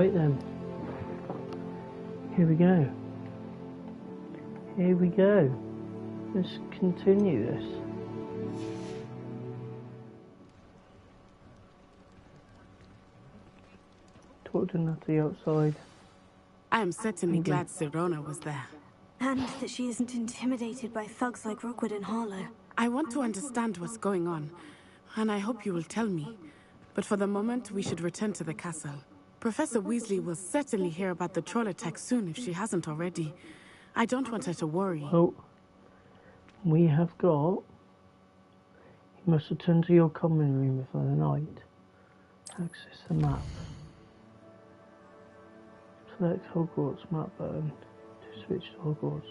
Right then. Here we go. Here we go. Let's continue this. Talk to Natalie outside. I am certainly glad Sirona was there. And that she isn't intimidated by thugs like Rookwood and Harlow. I want to understand what's going on, and I hope you will tell me. But for the moment, we should return to the castle. Professor Weasley will certainly hear about the troll attack soon if she hasn't already. I don't want her to worry. Oh, we have got... You must return to your common room for the night. Access the map. Select Hogwarts map button to switch to Hogwarts.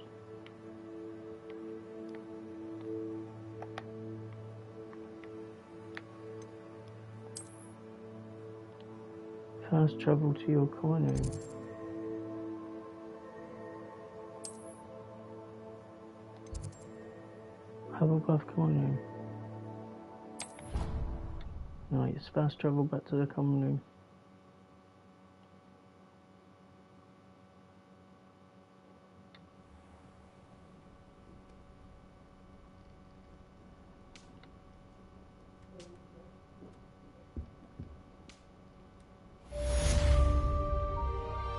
Fast travel to your common room. Hufflepuff common room. Nice, fast travel back to the common room.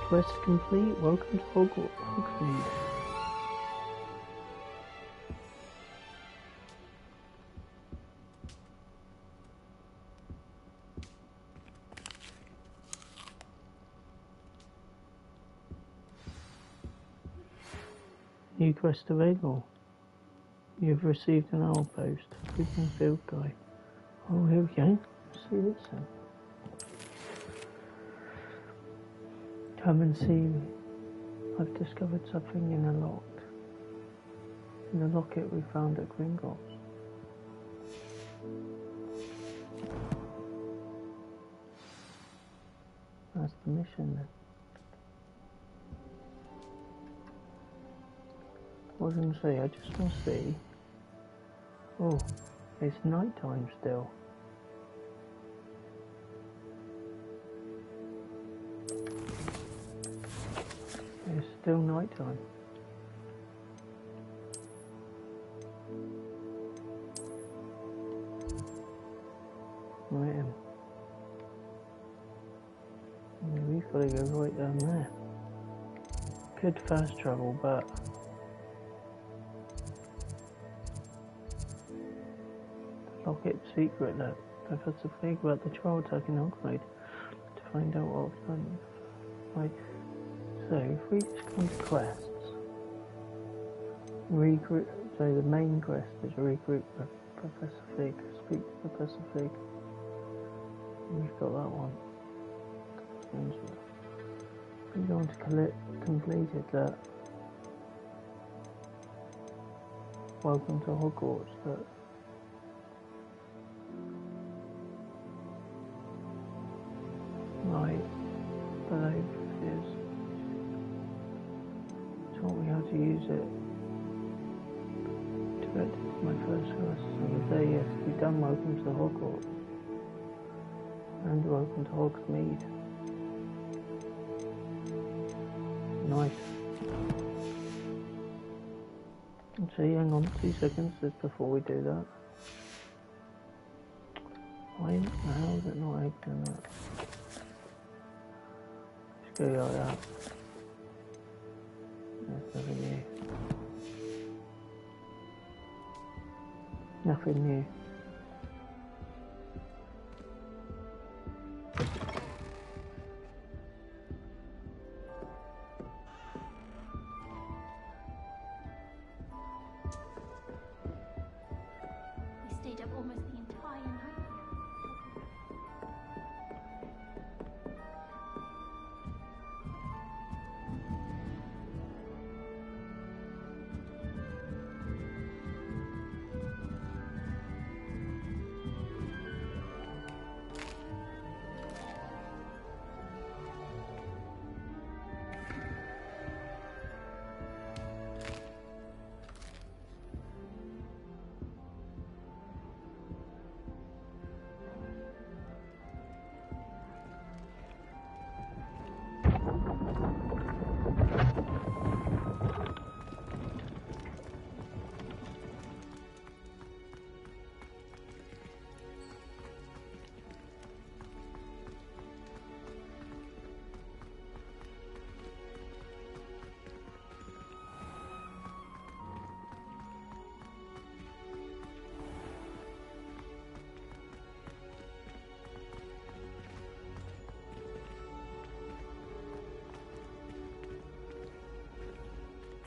Quest complete. Welcome to Hogsmeade. New quest available. You have received an owl post. Freaking field guide. Oh, here we go. Let's see this then. Come and see. I've discovered something in the locket we found at Gringotts. That's the mission then. What was I going to say? I just want to see. Oh, it's night time still. It's still night time. Right then. We've got to go right down there. Could fast travel, but locket's secret that Professor Fig about the troll attack in Hogsmeade to find out what I've done. Right. So if we just come to quests, regroup. So the main quest is regroup with Professor Fig. Speak to Professor Fig. We've got that one. We're going to complete it. That welcome to Hogwarts. That right below is taught me how to use it. Directed to my first quest. So there, yes, we've done welcome to Hogwarts and welcome to Hogsmeade. Nice. See, hang on 2 seconds just before we do that. Why the hell is it not opening that? Just go like that. There's nothing new. Nothing new.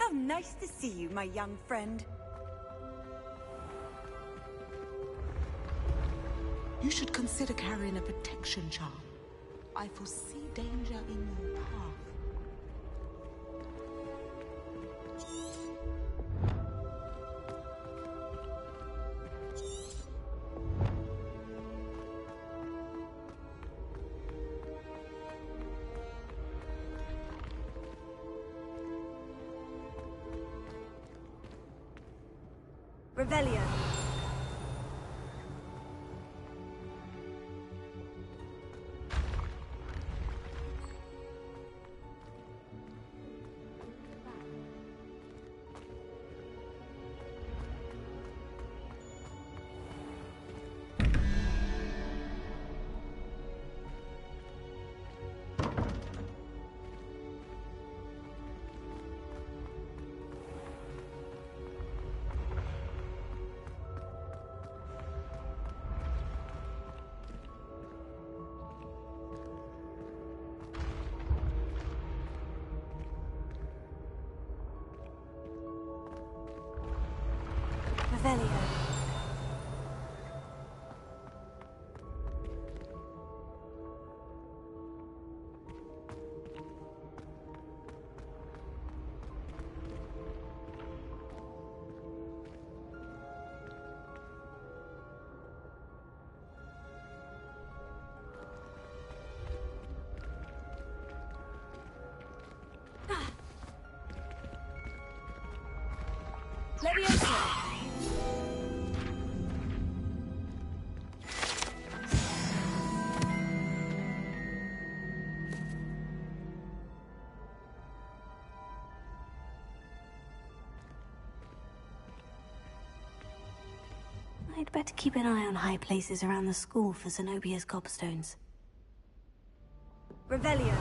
How nice to see you, my young friend. You should consider carrying a protection charm. I foresee danger in your path. Revelio. Revelio. Leviosa. I'd better keep an eye on high places around the school for Zenobia's gobstones. Revelio.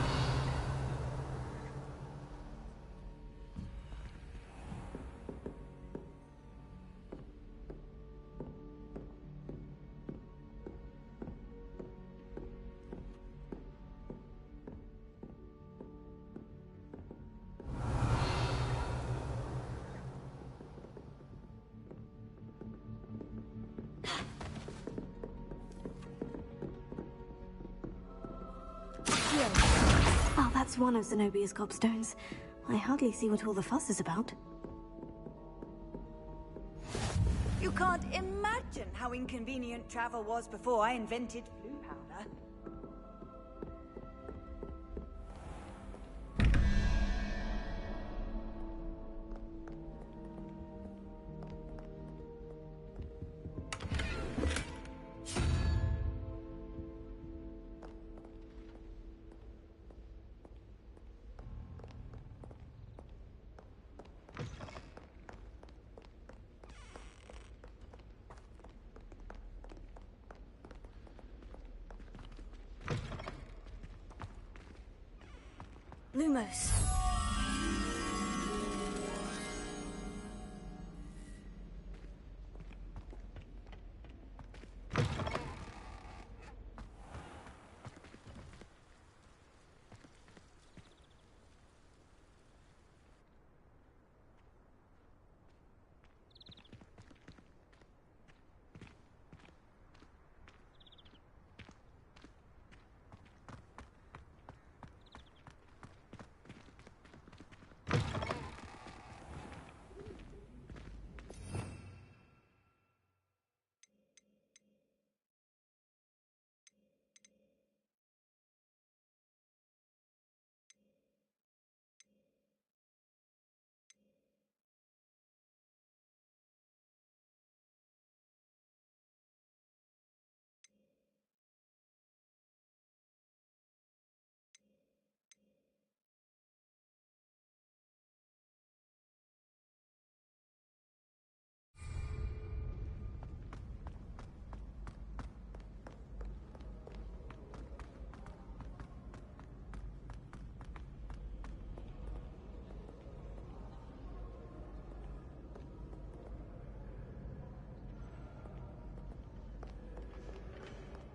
Oh, that's one of Zenobia's gobstones. I hardly see what all the fuss is about. You can't imagine how inconvenient travel was before I invented blue powder. Lumos.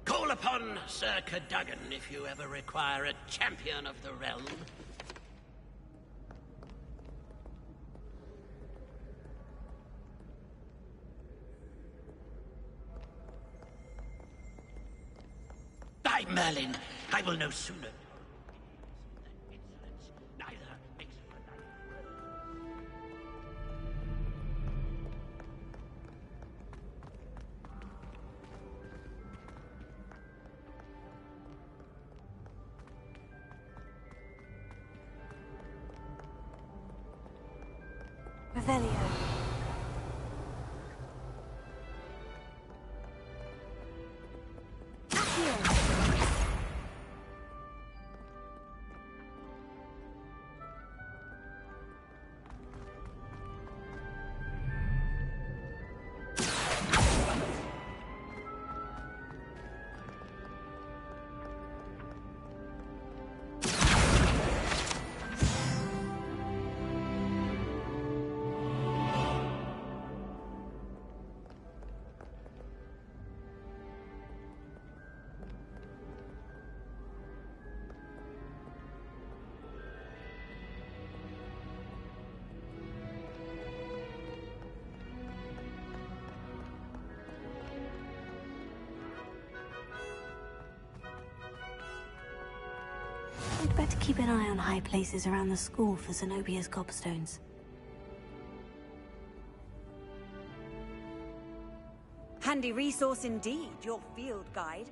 Call upon Sir Cadogan if you ever require a champion of the realm. Merlin, I will no sooner... Revelio. We'd better keep an eye on high places around the school for Zenobia's gobstones. Handy resource indeed, your field guide.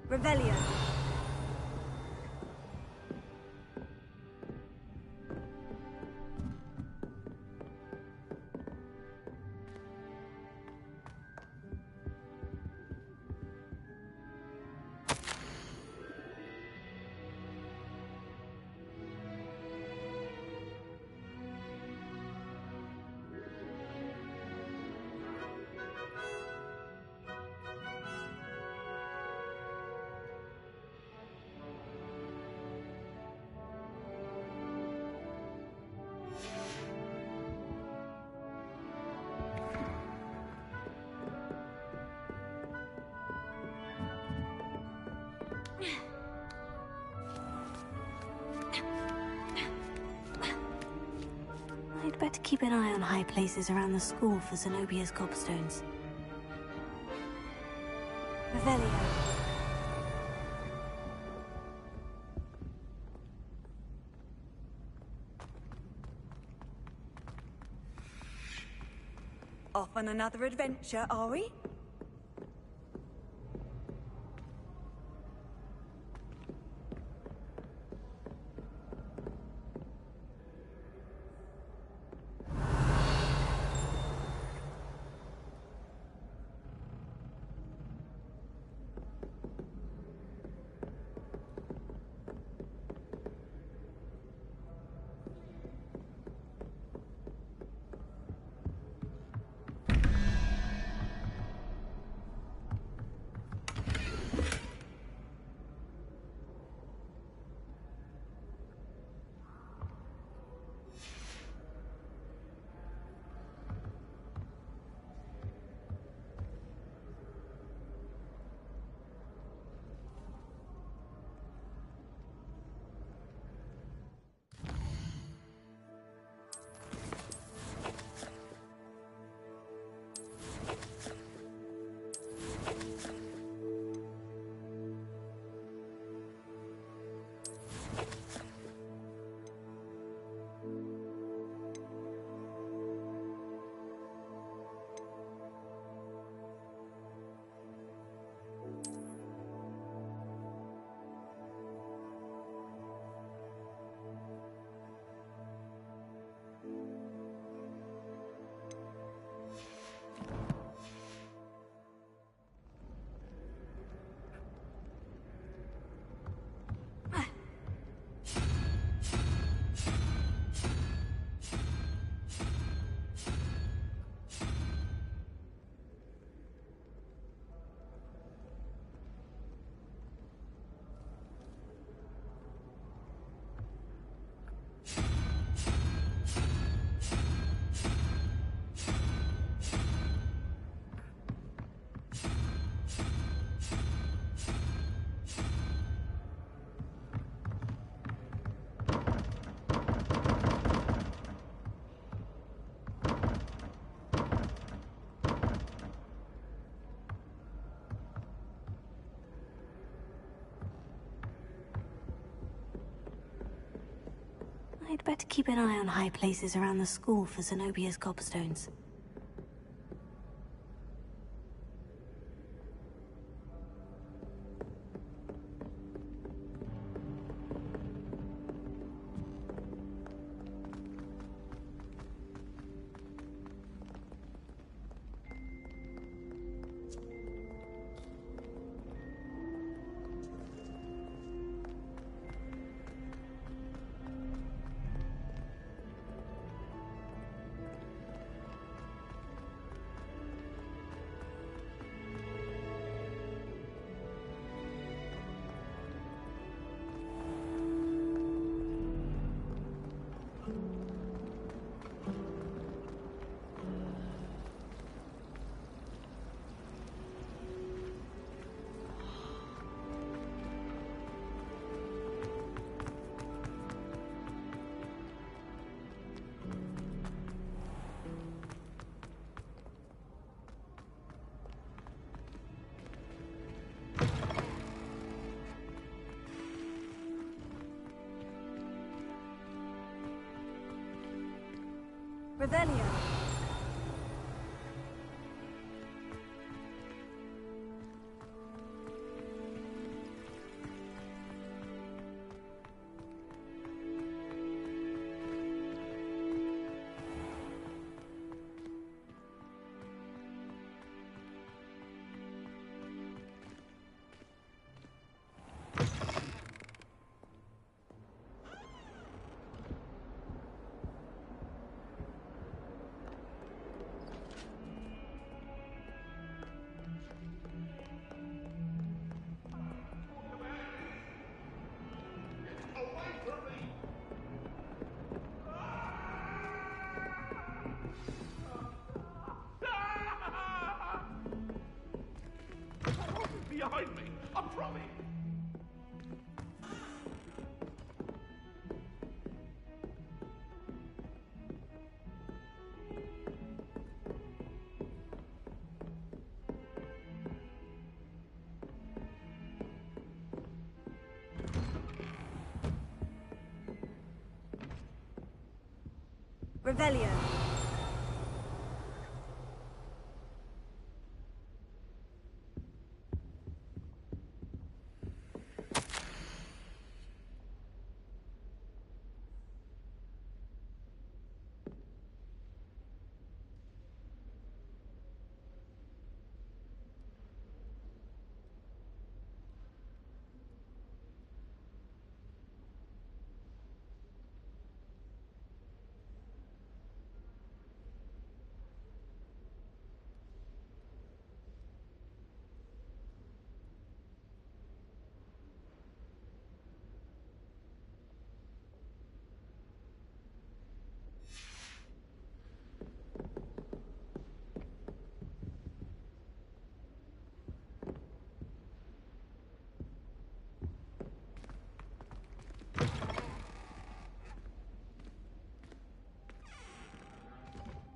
Revelio. I'd better keep an eye on high places around the school for Zenobia's gobstones. Revelio. Off on another adventure, are we? I'd better keep an eye on high places around the school for Zenobia's gobstones. Revelio. Behind me, I promise. Revelio.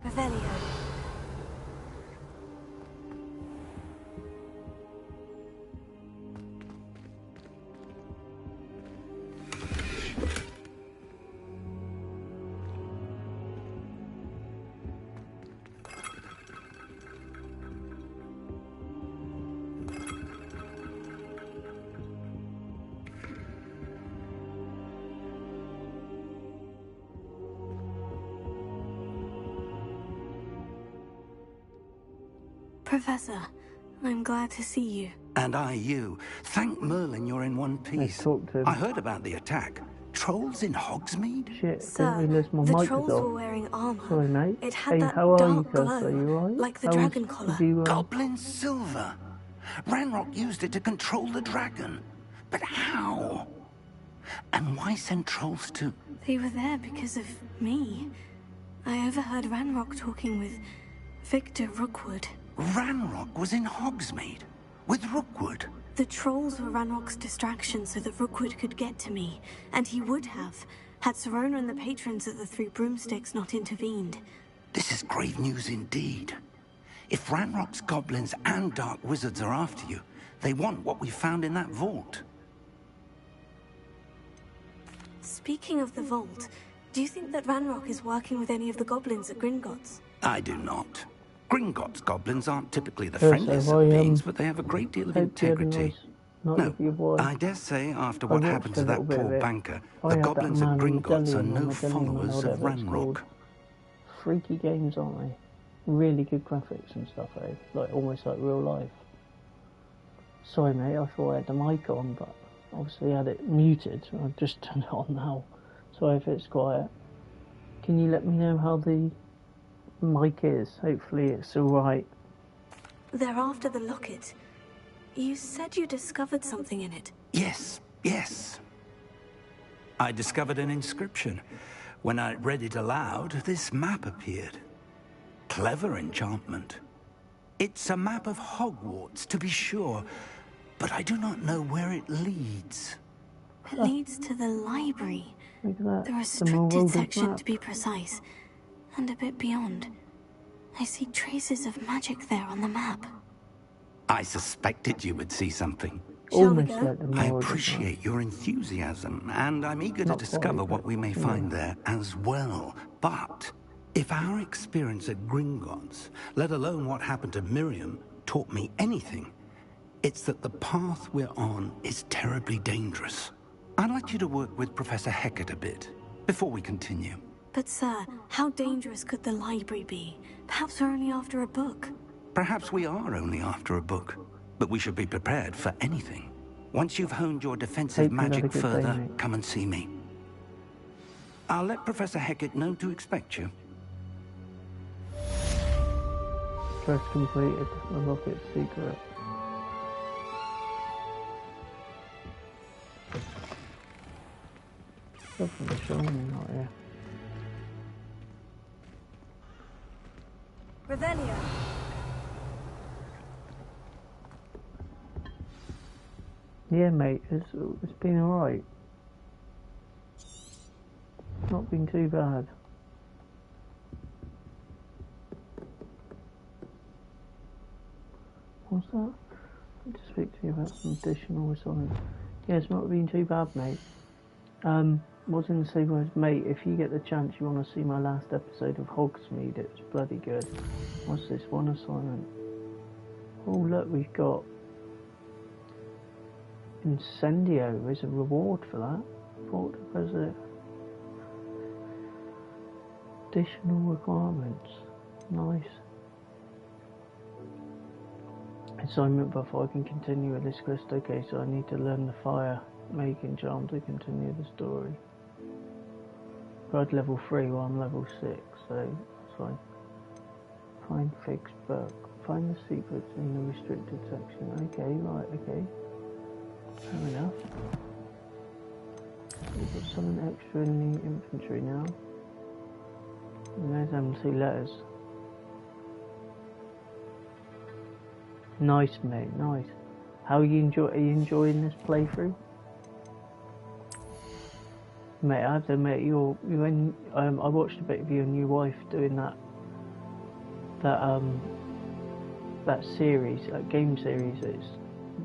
Revelio. Professor, I'm glad to see you. And I you. Thank Merlin you're in one piece. talk to him. I heard about the attack. Trolls in Hogsmeade? Shit, Sir, didn't realise my the mic trolls was were off. wearing armor. Sorry, mate. It had Hey, that how are you, dark Gus? glow, Are you alright? like the dragon Did collar. you, Goblin silver. Ranrock used it to control the dragon. But how? And why send trolls to... They were there because of me. I overheard Ranrock talking with Victor Rookwood. Ranrock was in Hogsmeade with Rookwood. The trolls were Ranrock's distraction so that Rookwood could get to me, and he would have, had Serona and the patrons of the Three Broomsticks not intervened. This is grave news indeed. If Ranrock's goblins and dark wizards are after you, they want what we found in that vault. Speaking of the vault, Do you think that Ranrock is working with any of the goblins at Gringotts? I do not. Gringotts goblins aren't typically the So friendliest why, of beings, but they have a great deal of hope you had a integrity. nice night No, with your wife. I dare say after I what watched happened a to little that bit poor of it. banker, I the had that goblins at man Gringotts are medallion, or no medallion, followers of whatever it's Ranrock. called. Freaky games, aren't they? Really good graphics and stuff, eh? Like almost like real life. Sorry mate, I thought I had the mic on, but obviously I had it muted, so I've just turned it on now. Sorry if it's quiet. Can you let me know how the mic is? Hopefully it's alright. They're after the locket. You said you discovered something in it. Yes, yes. I discovered an inscription. When I read it aloud, this map appeared. Clever enchantment. It's a map of Hogwarts, to be sure, but I do not know where it leads. It leads to the library. Look at that. The The restricted Marauders section, map. to be precise. And a bit beyond. I see traces of magic there on the map. I suspected you would see something. Shall we Almost go? like the I Marauders appreciate your enthusiasm, and I'm eager to Not discover quite, what but, we may you find know. there as well. But if our experience at Gringotts, let alone what happened to Miriam, taught me anything, it's that the path we're on is terribly dangerous. I'd like you to work with Professor Hecat a bit before we continue. But sir, how dangerous could the library be? Perhaps we're only after a book. Perhaps we are only after a book, but we should be prepared for anything. Once you've honed your defensive Hope you had a magic good day, further, mate. come and see me. I'll let Professor Hecat know to expect you. Quest completed. The rocket's secret. Definitely shining out here. Revelio. Yeah, mate, it's been alright. Not been too bad. What's that? I need to speak to you about some additional assignments. Yeah, it's not been too bad, mate. What's in the same words, mate, if you get the chance you want to see my last episode of Hogsmeade, it's bloody good. What's this one assignment? Oh look, we've got Incendio is a reward for that. What was it? Additional requirements. Nice. Assignment before I can continue with this quest. Okay, so I need to learn the fire making charm to continue the story. Guide level 3 while I'm level 6, so that's fine. Find fixed book. Find the secrets in the restricted section. Okay, right, okay. Fair enough. We've got something extra in the infantry now. And there's them 2 letters. Nice, mate, nice. Are you enjoying this playthrough? Mate, I have to admit, I watched a bit of you and your wife doing that series, that game series. It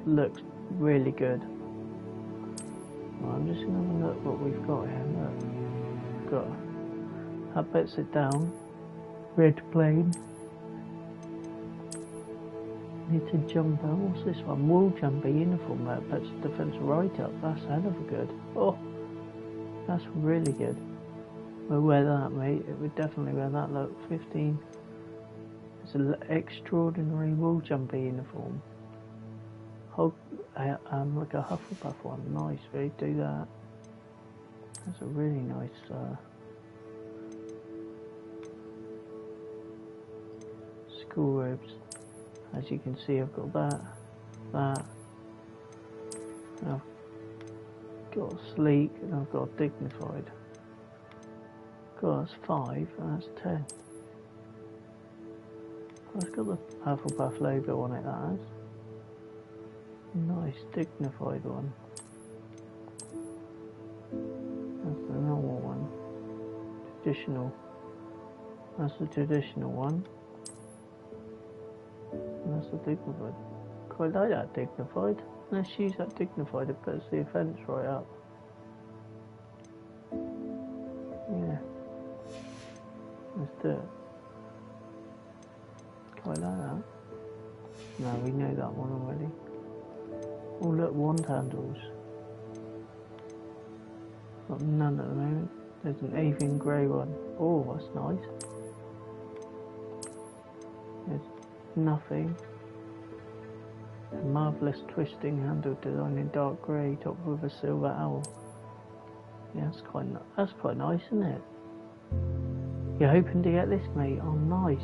looks really good. Well, I'm just gonna have a look what we've got here. Look, we've got that puts it down. Red plane. Need to jump out. What's this one? Wool jumper uniform. That puts defense right up. That's hell of a good. Oh, that's really good. We'll wear that, mate. It would definitely wear that. Look, 15. It's an extraordinary wool jumper uniform. Like a Hufflepuff one. Nice, we do that. That's a really nice. School robes. As you can see, I've got that. And I've got sleek, and I've got dignified. God, that's 5, and that's 10. Oh, it's got the Hufflepuff logo on it, that has. Nice, dignified one. That's the normal one. Traditional. That's the traditional one. And that's the dignified. Quite like that dignified. Let's use that dignified, it puts the offence right up. Yeah. Let's do it. Quite like that. No, we know that one already. Oh look, wand handles. Got none at the moment. There's an avian grey one. Oh, that's nice. There's nothing. A marvellous twisting handle design in dark grey, topped with a silver owl. Yeah, that's quite nice, isn't it? You're hoping to get this, mate? Oh, nice.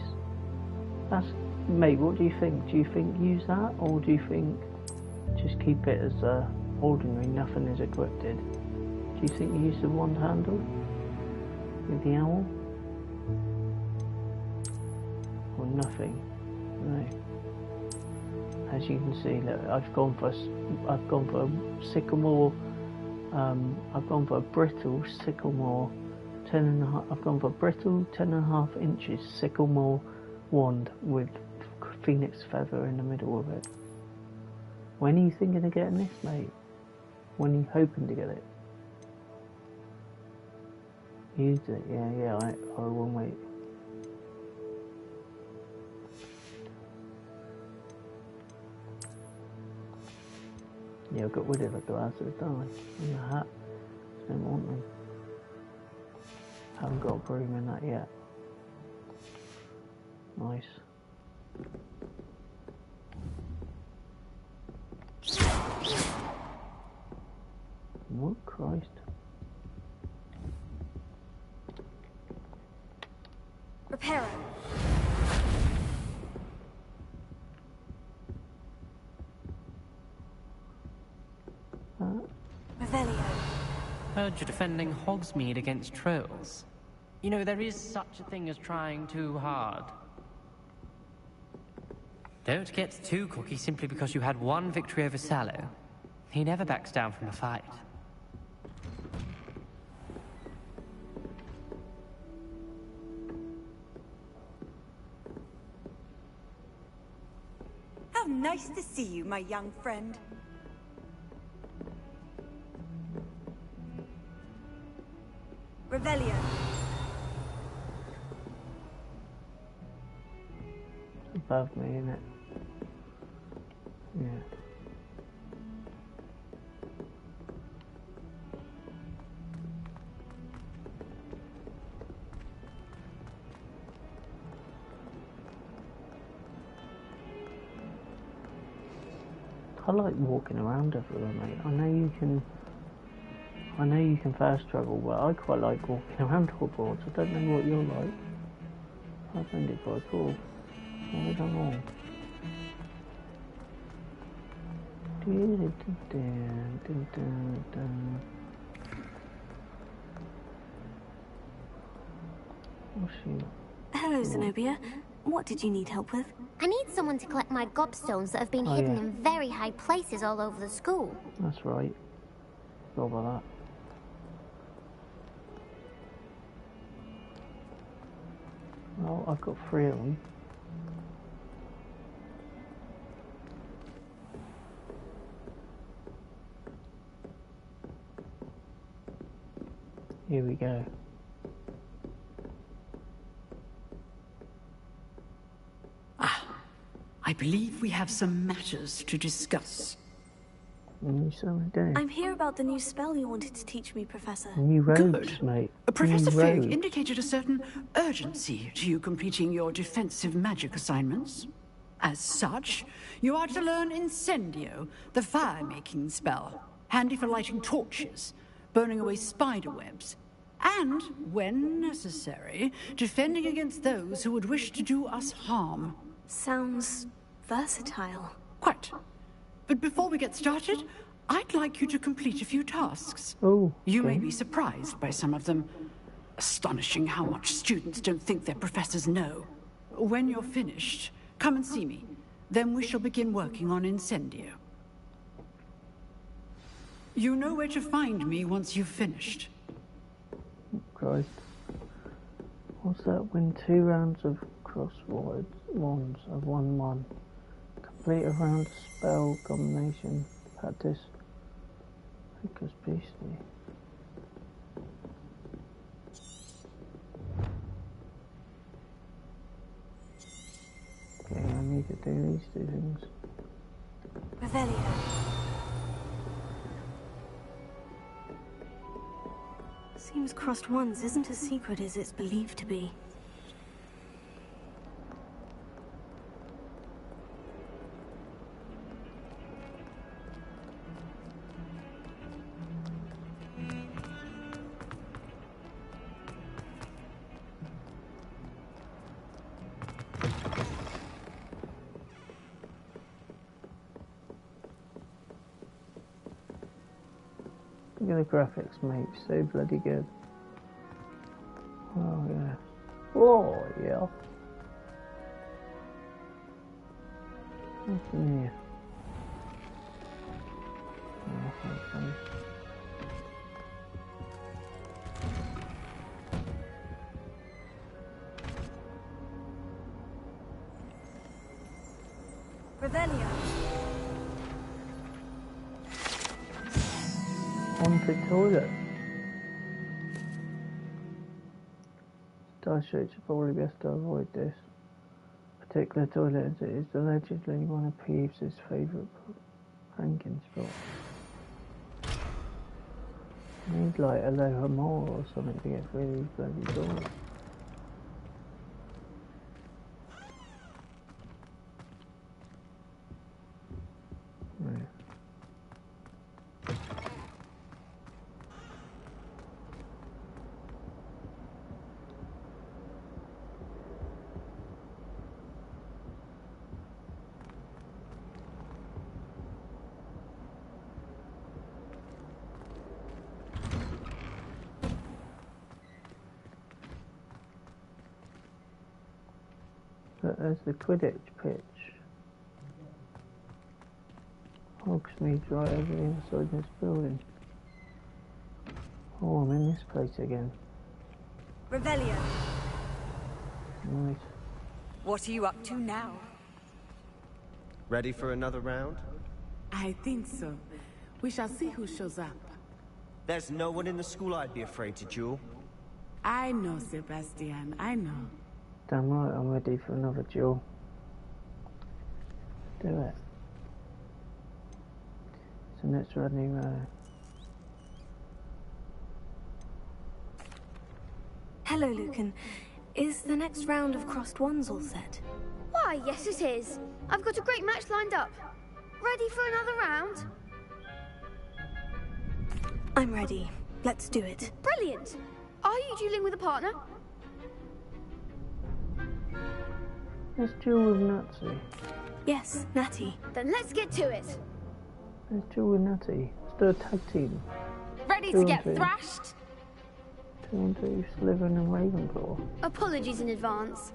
That's, mate. What do you think? Do you think use that, or do you think just keep it as ordinary? Nothing is equipped. Do you think you use the wand handle with the owl, or nothing? No. As you can see, look, I've gone for sycamore. I've gone for a brittle sycamore 10.5. I've gone for brittle 10.5 inches sycamore wand with phoenix feather in the middle of it. When are you thinking of getting this, mate? When are you hoping to get it? Use it, yeah. I will wait. Yeah, I got rid of the glasses, don't I? And the hat. Don't want them. Haven't got a broom in that yet. Nice. What Christ? Reparo. Revelio. Heard you're defending Hogsmeade against trolls. You know, there is such a thing as trying too hard. Don't get too cocky simply because you had one victory over Sallow. He never backs down from a fight. How nice to see you, my young friend. Revelio. Above me, isn't it? Yeah. I like walking around everywhere, mate. I know you can fast travel, but I quite like walking around Hogwarts. I don't know what you're like. I find it quite cool. What have I done wrong? Hello, Zenobia. What did you need help with? I need someone to collect my gobstones that have been hidden in very high places all over the school. That's right. Forgot about that. Well, I've got 3 of them. Here we go. I believe we have some matters to discuss. You certainly do. I'm here about the new spell you wanted to teach me, Professor. New robes, Good. mate. Professor New Fig robes. indicated a certain urgency to you completing your defensive magic assignments. As such, you are to learn Incendio, the fire-making spell, handy for lighting torches, burning away spider webs, and, when necessary, defending against those who would wish to do us harm. Sounds versatile. Quite. But before we get started, I'd like you to complete a few tasks. Oh, You may be surprised by some of them. Astonishing how much students don't think their professors know. When you're finished, come and see me. Then we shall begin working on Incendio. You know where to find me once you've finished. Christ. What's that? Win 2 rounds of crosswords wands of 1/1. Complete a round spell combination. Practice. Focus beastly. need to do these two things. Revelio. Seems Crossed Ones isn't as secret as it's believed to be. Look at the graphics, mate. So bloody good. Oh, yeah. Oh, yeah. What's in here? Oh, that's not funny. Revelio. Haunted toilet. Star Street should probably best to avoid this particular toilet as it is allegedly one of Peeves' favourite pranking spots. I need like Aloha Mall or something to get through these bloody doors. Right. But there's the Quidditch pitch. Hogsmeade's right over the inside this building. Oh, I'm in this place again. Revelio. Right. What are you up to now? Ready for another round? I think so. We shall see who shows up. There's no one in the school I'd be afraid to duel. I know, Sebastian, I know. Damn right, I'm ready for another duel. Do it. So next running Hello, Lucan. Is the next round of Crossed Ones all set? Why, yes it is. I've got a great match lined up. Ready for another round? I'm ready. Let's do it. Brilliant. Are you dueling with a partner? Let's duel with Natty. Yes, Natty. Then let's get to it. Let's duel with Natty. Let's do a tag team. Ready Two to on get two. thrashed? 2 on 2, Slytherin and Ravenclaw. Apologies in advance.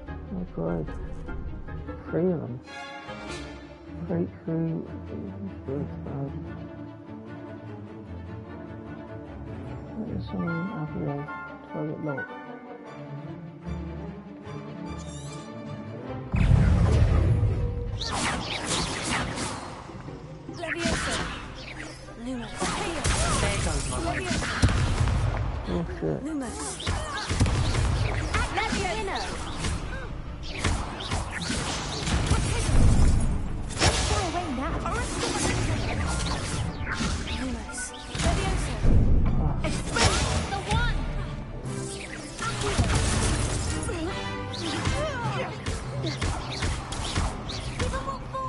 Oh god. 3 of them. Breakthrough. There's someone up here. Target lock. Lumos. There goes my way. Oh shit. Lumos. Leviosa! Far away now. Lumos. Leviosa! Expose the one! Give them what for!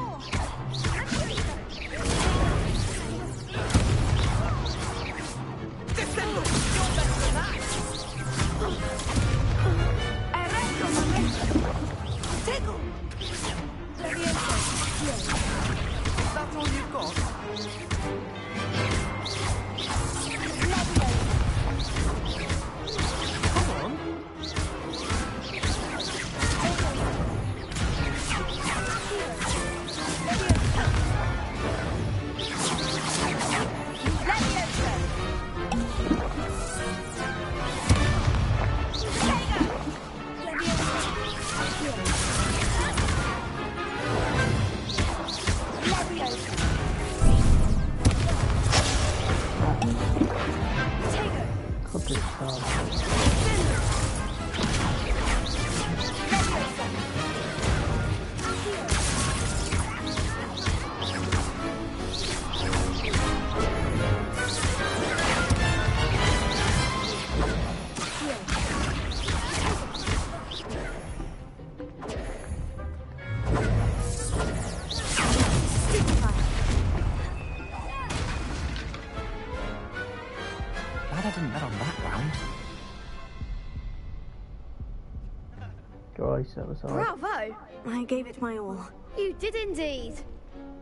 that was hard. Bravo! I gave it my all. You did indeed.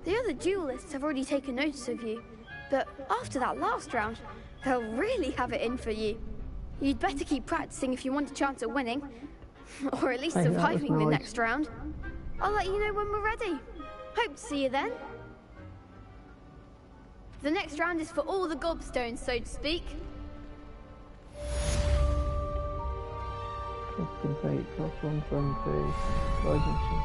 The other duelists have already taken notice of you, but after that last round, they'll really have it in for you. You'd better keep practicing if you want a chance at winning, or at least surviving the next round. I'll let you know when we're ready. Hope to see you then. The next round is for all the gobstones, so to speak. Complete +1 from 3 emergency.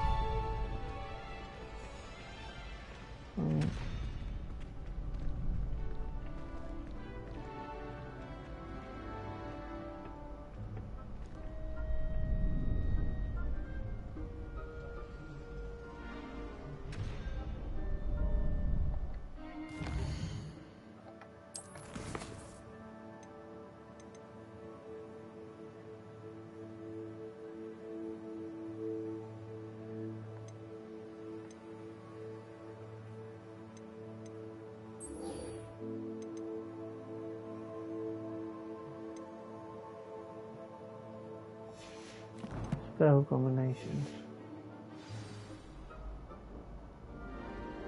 Spell combinations.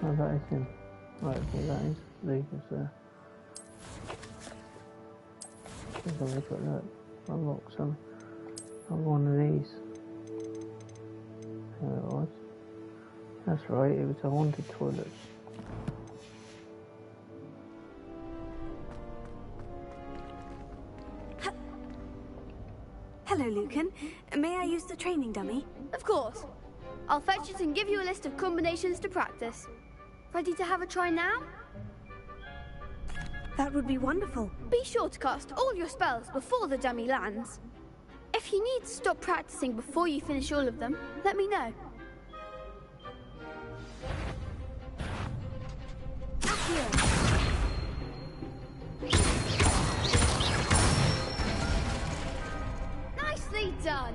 Oh, that is him. Right, okay, that is Lucas there. Let's have a look at that. Unlock some of one of these. There it was. That's right, it was a haunted toilet. Hello, Lucan. May I use the training dummy? Of course. I'll fetch it and give you a list of combinations to practice. Ready to have a try now? That would be wonderful. Be sure to cast all your spells before the dummy lands. If you need to stop practicing before you finish all of them, let me know. Nicely done.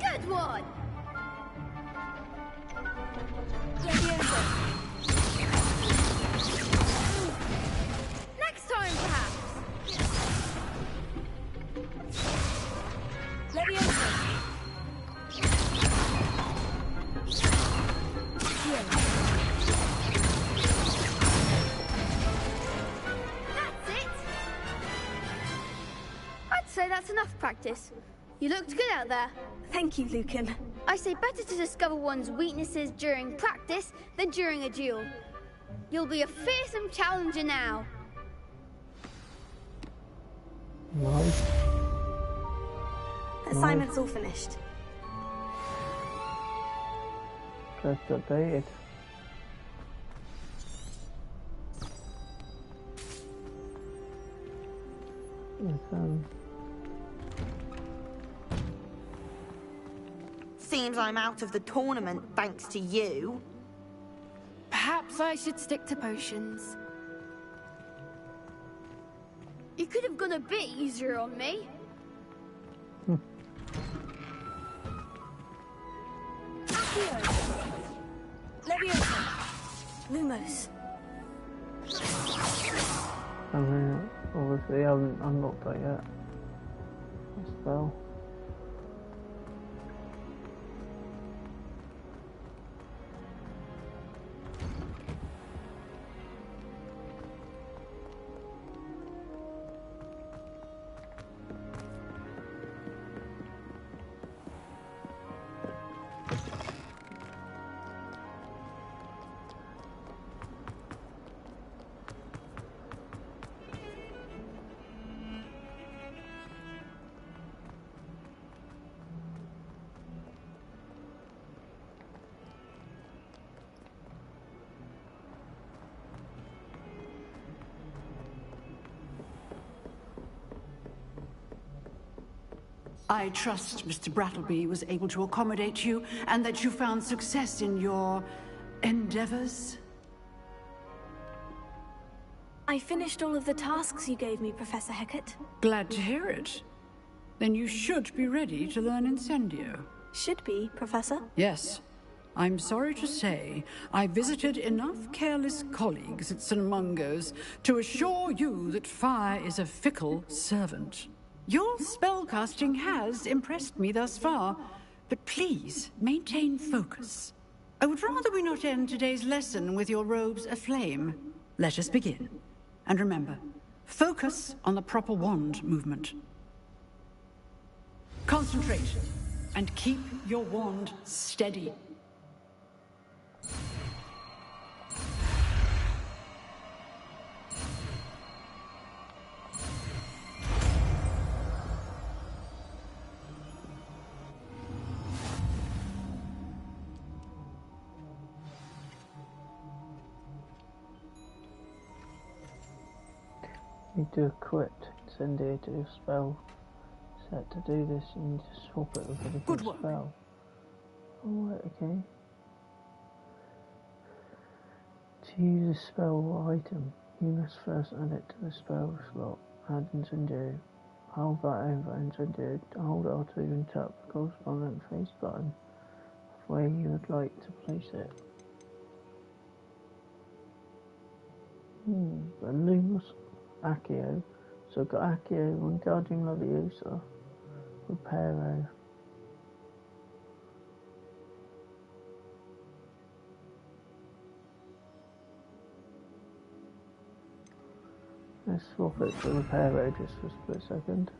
Good one. Next time, perhaps. That's it. I'd say that's enough practice. You looked good out there. Thank you, Lucan. I say better to discover one's weaknesses during practice than during a duel. You'll be a fearsome challenger now. Nice. Assignment's all finished. Just updated. Seems I'm out of the tournament thanks to you. Perhaps I should stick to potions. You could have gone a bit easier on me. Lumos. I mean, obviously I haven't unlocked that yet. A spell. I trust Mr. Brattleby was able to accommodate you and that you found success in your endeavors. I finished all of the tasks you gave me, Professor Hecat. Glad to hear it. Then you should be ready to learn Incendio. Should be, Professor? Yes. I'm sorry to say, I visited enough careless colleagues at St. Mungo's to assure you that fire is a fickle servant. Your spellcasting has impressed me thus far, but please maintain focus. I would rather we not end today's lesson with your robes aflame. Let us begin. And remember, focus on the proper wand movement. Concentrate, and keep your wand steady. You do equipped incendiary to your spell set. To do this, you need to swap it with a different spell. Alright, okay. To use a spell or item, you must first add it to the spell slot. Add incendiary. Hold that over incendiary. Hold R2 and tap the corresponding face button of where you would like to place it. The Lumos Accio. So I've got Accio on Guardian Leviosa, Reparo. Let's swap it to Reparo just for a split second.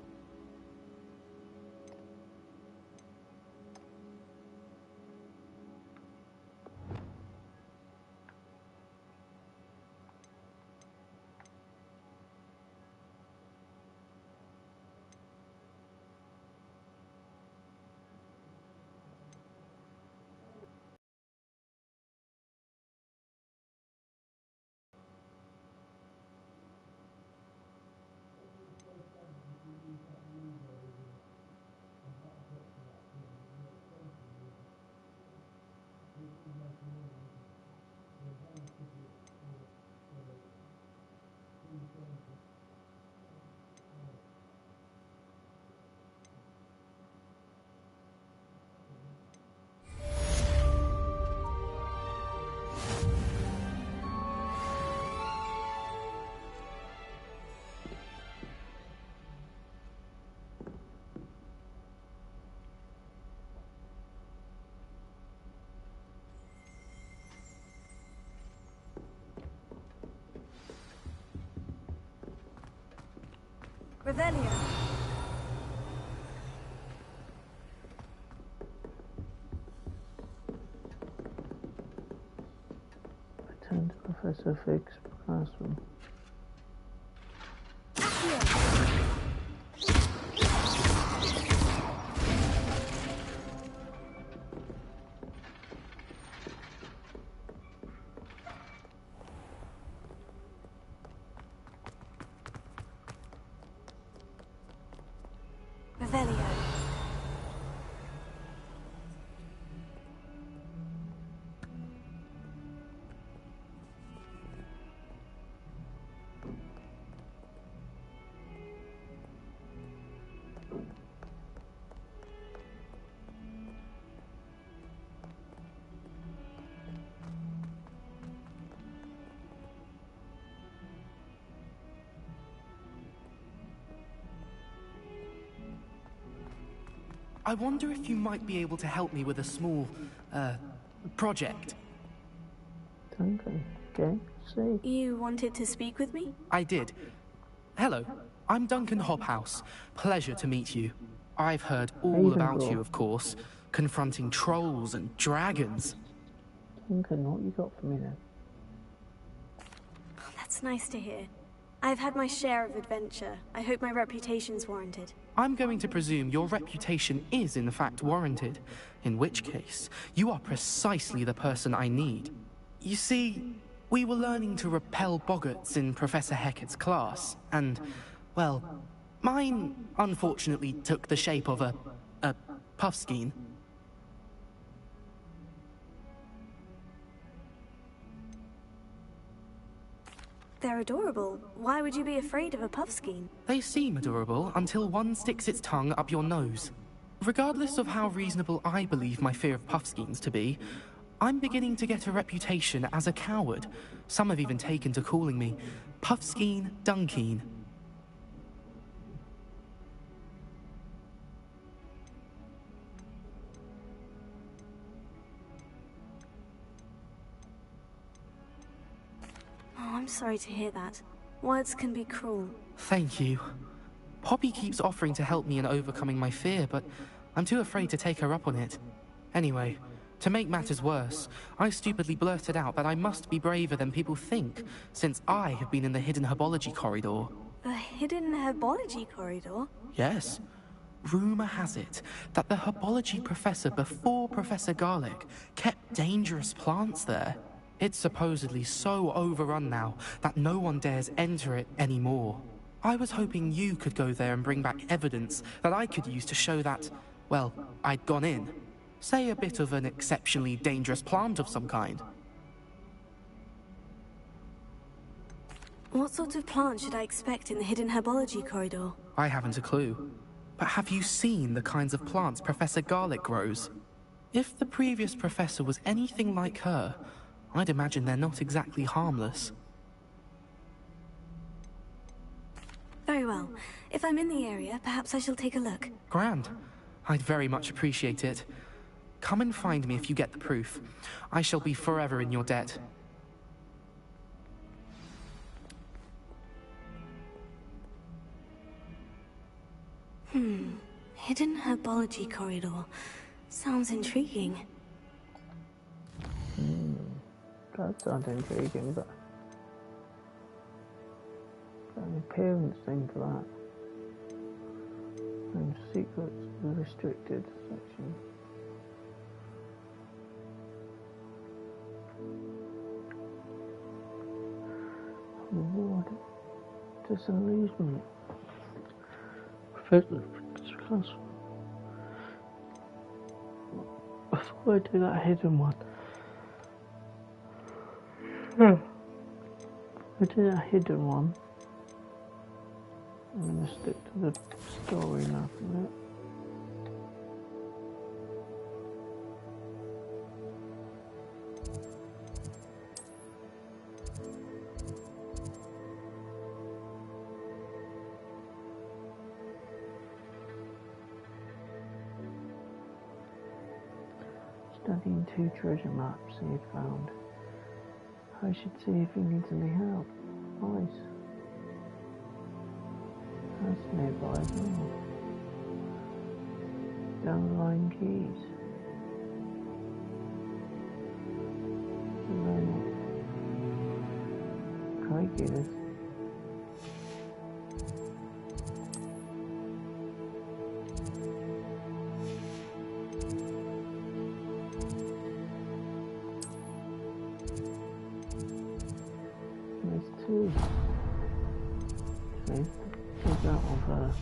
Revelio. Return to Professor Fig's classroom. Revelio. I wonder if you might be able to help me with a small, project. Duncan, okay, see. You wanted to speak with me? I did. Hello, I'm Duncan Hobhouse. Pleasure to meet you. I've heard all about you, of course, confronting trolls and dragons. Duncan, what you got for me then? That's nice to hear. I've had my share of adventure. I hope my reputation's warranted. I'm going to presume your reputation is in fact warranted, in which case, you are precisely the person I need. You see, we were learning to repel boggarts in Professor Hecat's class, and, well, mine unfortunately took the shape of a puffskein. They're adorable. Why would you be afraid of a puffskein? They seem adorable until one sticks its tongue up your nose. Regardless of how reasonable I believe my fear of puffskeins to be, I'm beginning to get a reputation as a coward. Some have even taken to calling me Puffskein Dunkeen. Oh, I'm sorry to hear that. Words can be cruel. Thank you. Poppy keeps offering to help me in overcoming my fear, but I'm too afraid to take her up on it. Anyway, to make matters worse, I stupidly blurted out that I must be braver than people think, since I have been in the hidden herbology corridor. The hidden herbology corridor? Yes. Rumour has it that the herbology professor before Professor Garlic kept dangerous plants there. It's supposedly so overrun now that no one dares enter it anymore. I was hoping you could go there and bring back evidence that I could use to show that, well, I'd gone in. Say a bit of an exceptionally dangerous plant of some kind. What sort of plant should I expect in the hidden herbology corridor? I haven't a clue. But have you seen the kinds of plants Professor Garlic grows? If the previous professor was anything like her, I'd imagine they're not exactly harmless. Very well. If I'm in the area, perhaps I shall take a look. Grand. I'd very much appreciate it. Come and find me if you get the proof. I shall be forever in your debt. Hidden herbology corridor. Sounds intriguing. That sounds intriguing, but got an appearance thing for that. And secrets, the restricted section. Reward. Disillusionment. Professor class. Before I do that hidden one. I do that hidden one. I'm going to stick to the story now for a minute. Studying 2 treasure maps he had found. I should see if he needs any help. Nice. That's nearby as well. Down the line keys. And then crikey, this. There's 2. Okay, take that one first.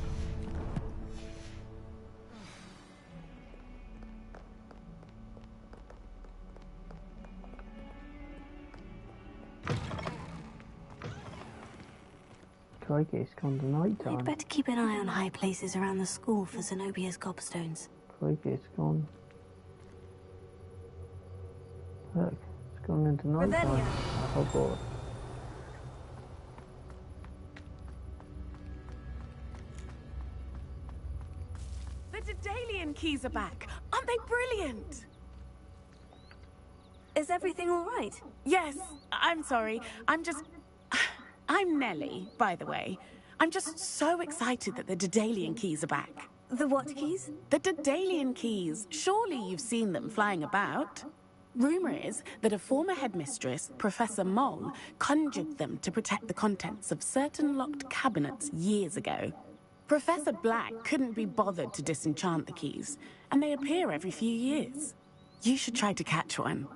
Crikey, it's gone to night time. I'd better keep an eye on high places around the school for Zenobia's gobstones. Crikey, it's gone. Look, it's gone into night time at Hogwarts. The Daedalian keys are back. Aren't they brilliant? Is everything all right? Yes, I'm sorry. I'm Nellie, by the way. I'm just so excited that the Daedalian keys are back. The what keys? The Daedalian keys. Surely you've seen them flying about. Rumour is that a former headmistress, Professor Moll, conjured them to protect the contents of certain locked cabinets years ago. Professor Black couldn't be bothered to disenchant the keys, and they appear every few years. You should try to catch one.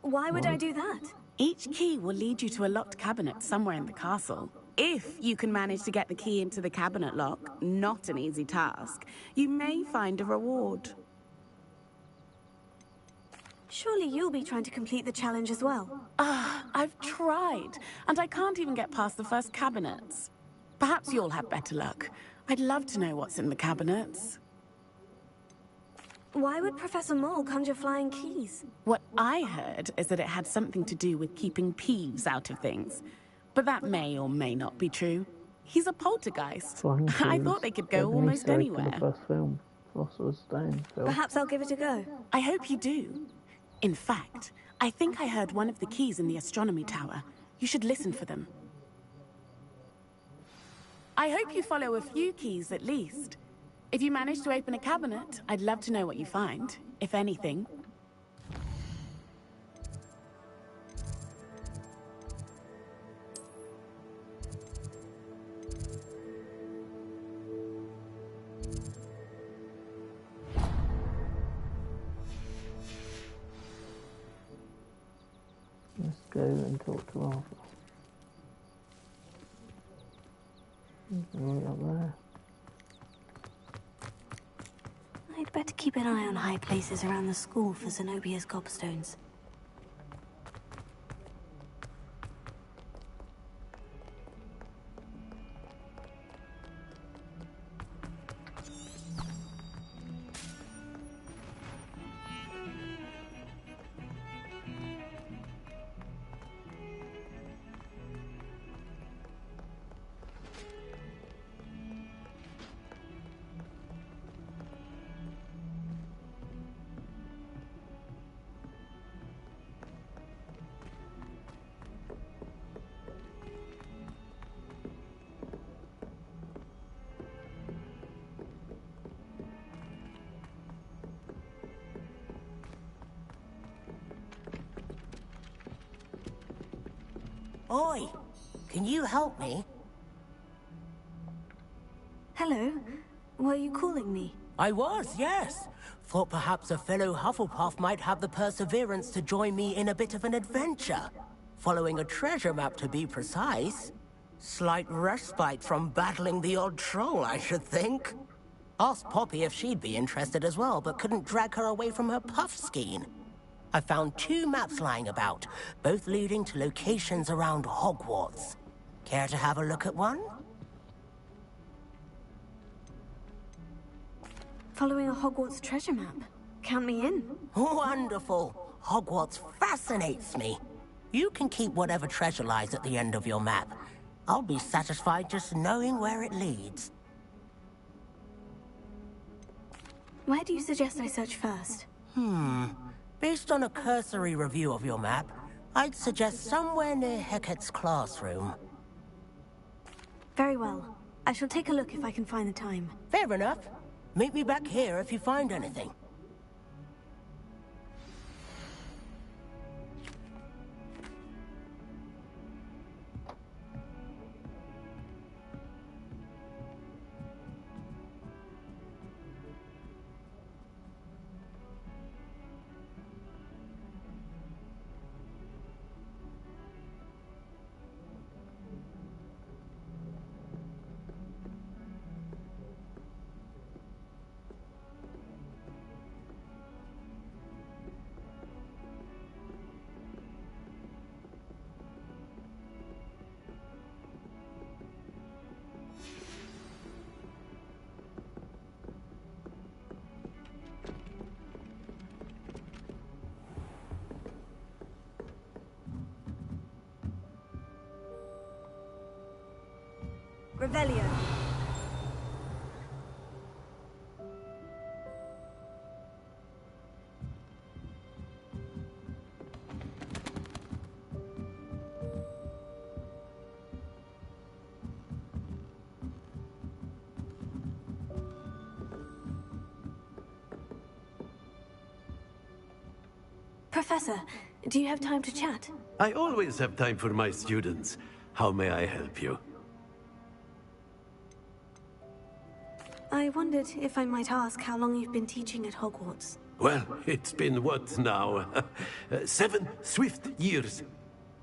Why would I do that? Each key will lead you to a locked cabinet somewhere in the castle. If you can manage to get the key into the cabinet lock, not an easy task, you may find a reward. Surely you'll be trying to complete the challenge as well. I've tried, and I can't even get past the first cabinets. Perhaps you'll have better luck. I'd love to know what's in the cabinets. Why would Professor Mole conjure flying keys? What I heard is that it had something to do with keeping Peeves out of things. But that may or may not be true. He's a poltergeist. I thought they could go almost anywhere. The first film, Philosopher's Stone film. Perhaps I'll give it a go. I hope you do. In fact, I think I heard one of the keys in the astronomy tower. You should listen for them. I hope you follow a few keys at least. If you manage to open a cabinet, I'd love to know what you find, if anything. Let's go and talk to Arthur. Right up there. I'd better keep an eye on high places around the school for Zenobia's gobstones. Oi! Can you help me? Hello. Were you calling me? I was, yes. Thought perhaps a fellow Hufflepuff might have the perseverance to join me in a bit of an adventure. Following a treasure map, to be precise. Slight respite from battling the odd troll, I should think. Asked Poppy if she'd be interested as well, but couldn't drag her away from her puff skein. I found 2 maps lying about, both leading to locations around Hogwarts. Care to have a look at one? Following a Hogwarts treasure map. Count me in. Wonderful. Hogwarts fascinates me. You can keep whatever treasure lies at the end of your map. I'll be satisfied just knowing where it leads. Where do you suggest I search first? Based on a cursory review of your map, I'd suggest somewhere near Hecat's classroom. Very well. I shall take a look if I can find the time. Fair enough. Meet me back here if you find anything. Revelio. Professor, do you have time to chat? I always have time for my students. How may I help you? I wondered if I might ask how long you've been teaching at Hogwarts. Well, it's been what now? 7 swift years.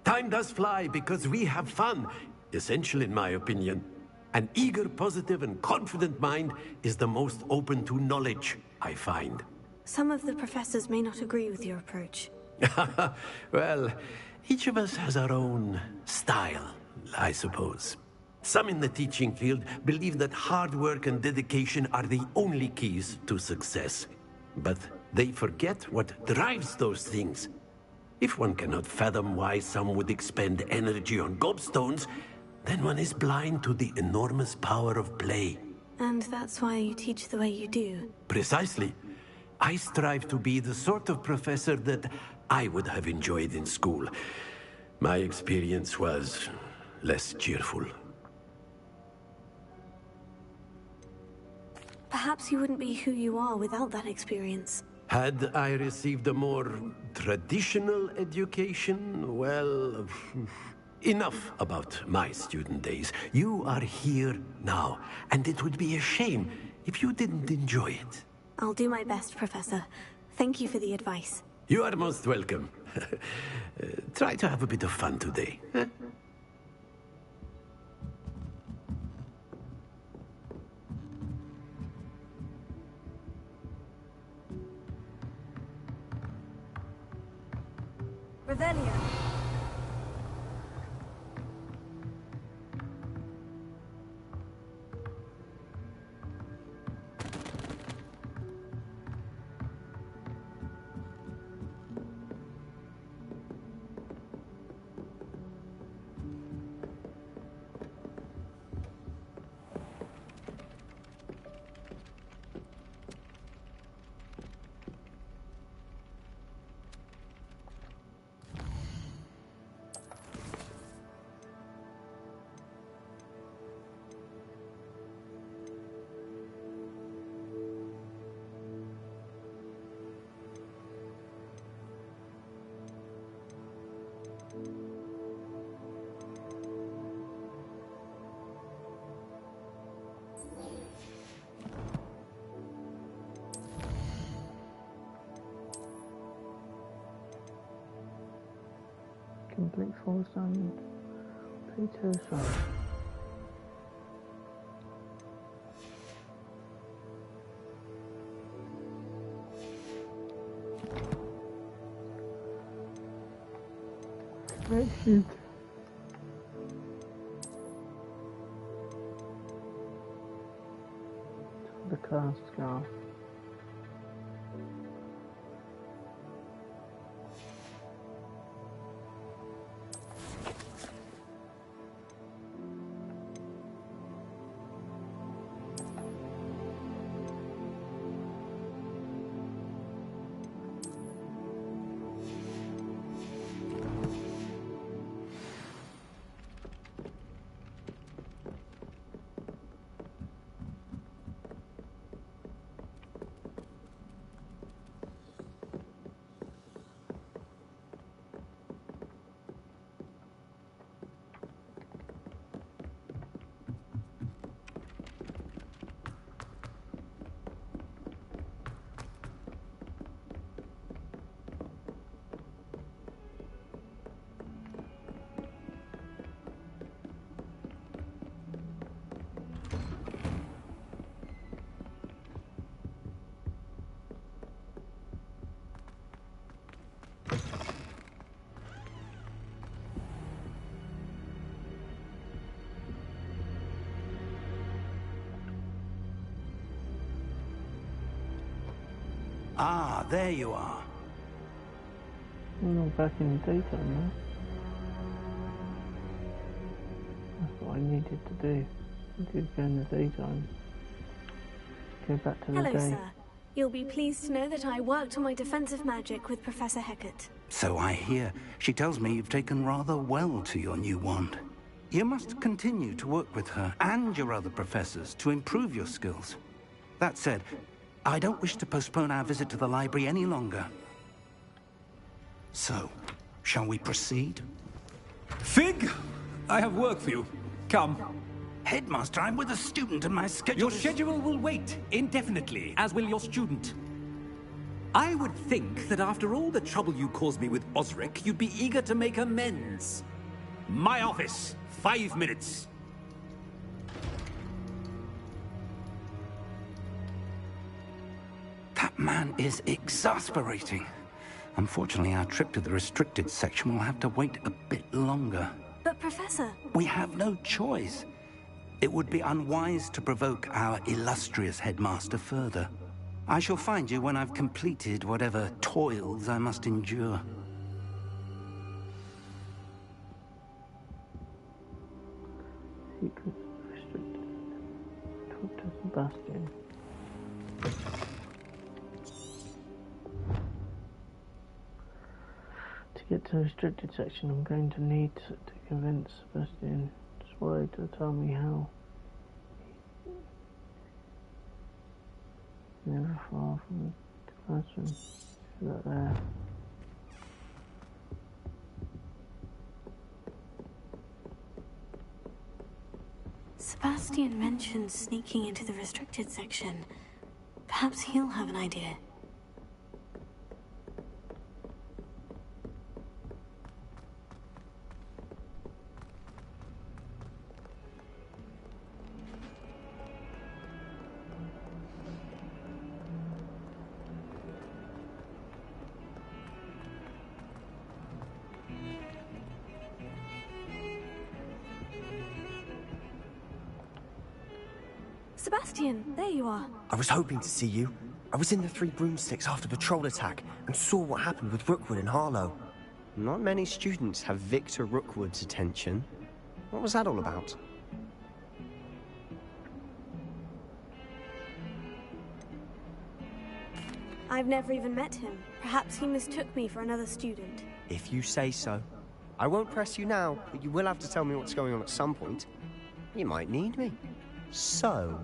Time does fly because we have fun. Essential in my opinion. An eager, positive, and confident mind is the most open to knowledge, I find. Some of the professors may not agree with your approach. Well, each of us has our own style, I suppose. Some in the teaching field believe that hard work and dedication are the only keys to success. But they forget what drives those things. If one cannot fathom why some would expend energy on gobstones, then one is blind to the enormous power of play. And that's why you teach the way you do. Precisely. I strive to be the sort of professor that I would have enjoyed in school. My experience was less cheerful. Perhaps you wouldn't be who you are without that experience. Had I received a more traditional education, well, enough about my student days. You are here now, and it would be a shame if you didn't enjoy it. I'll do my best, Professor. Thank you for the advice. You are most welcome. Try to have a bit of fun today. Huh? Revelio. Complete force on Peter's right. Exit. The class scarf. Ah, there you are. We're all back in the daytime now. That's what I needed to do. I did go in the daytime. Go back to the Hello, day. sir. You'll be pleased to know that I worked on my defensive magic with Professor Hecat. So I hear. She tells me you've taken rather well to your new wand. You must continue to work with her and your other professors to improve your skills. That said, I don't wish to postpone our visit to the library any longer. So, shall we proceed? Fig, I have work for you. Come. Headmaster, I'm with a student and my schedule Your schedule will wait indefinitely, as will your student. I would think that after all the trouble you caused me with Osric, you'd be eager to make amends. My office, 5 minutes. That man is exasperating. Unfortunately, our trip to the restricted section will have to wait a bit longer. But Professor... We have no choice. It would be unwise to provoke our illustrious headmaster further. I shall find you when I've completed whatever toils I must endure. Secret restricted. Talk to Sebastian. To get to the restricted section, I'm going to need to convince Sebastian Sway to tell me how. Never far from the classroom. Is that there? Sebastian mentioned sneaking into the restricted section. Perhaps he'll have an idea. Sebastian, there you are. I was hoping to see you. I was in the Three Broomsticks after the troll attack and saw what happened with Rookwood and Harlow. Not many students have Victor Rookwood's attention. What was that all about? I've never even met him. Perhaps he mistook me for another student. If you say so. I won't press you now, but you will have to tell me what's going on at some point. You might need me. So,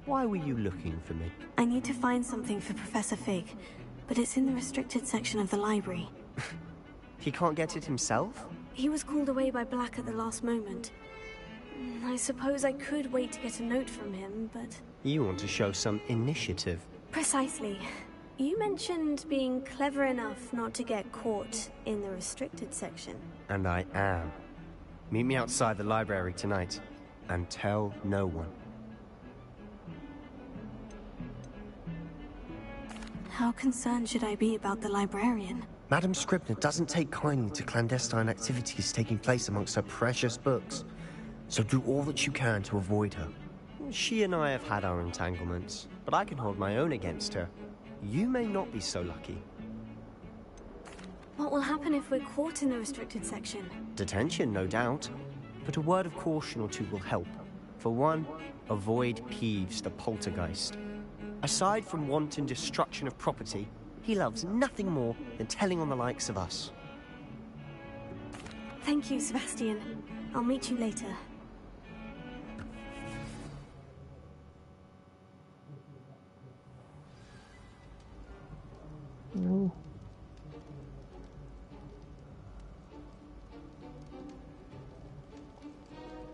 why were you looking for me? I need to find something for Professor Fig, but it's in the restricted section of the library. He can't get it himself? He was called away by Black at the last moment. I suppose I could wait to get a note from him, but... You want to show some initiative. Precisely. You mentioned being clever enough not to get caught in the restricted section. And I am. Meet me outside the library tonight, and tell no one. How concerned should I be about the librarian? Madame Scribner doesn't take kindly to clandestine activities taking place amongst her precious books, so do all that you can to avoid her. She and I have had our entanglements, but I can hold my own against her. You may not be so lucky. What will happen if we're caught in the restricted section? Detention, no doubt, but a word of caution or two will help. For one, avoid Peeves the poltergeist. Aside from wanton destruction of property, he loves nothing more than telling on the likes of us. Thank you, Sebastian. I'll meet you later. No.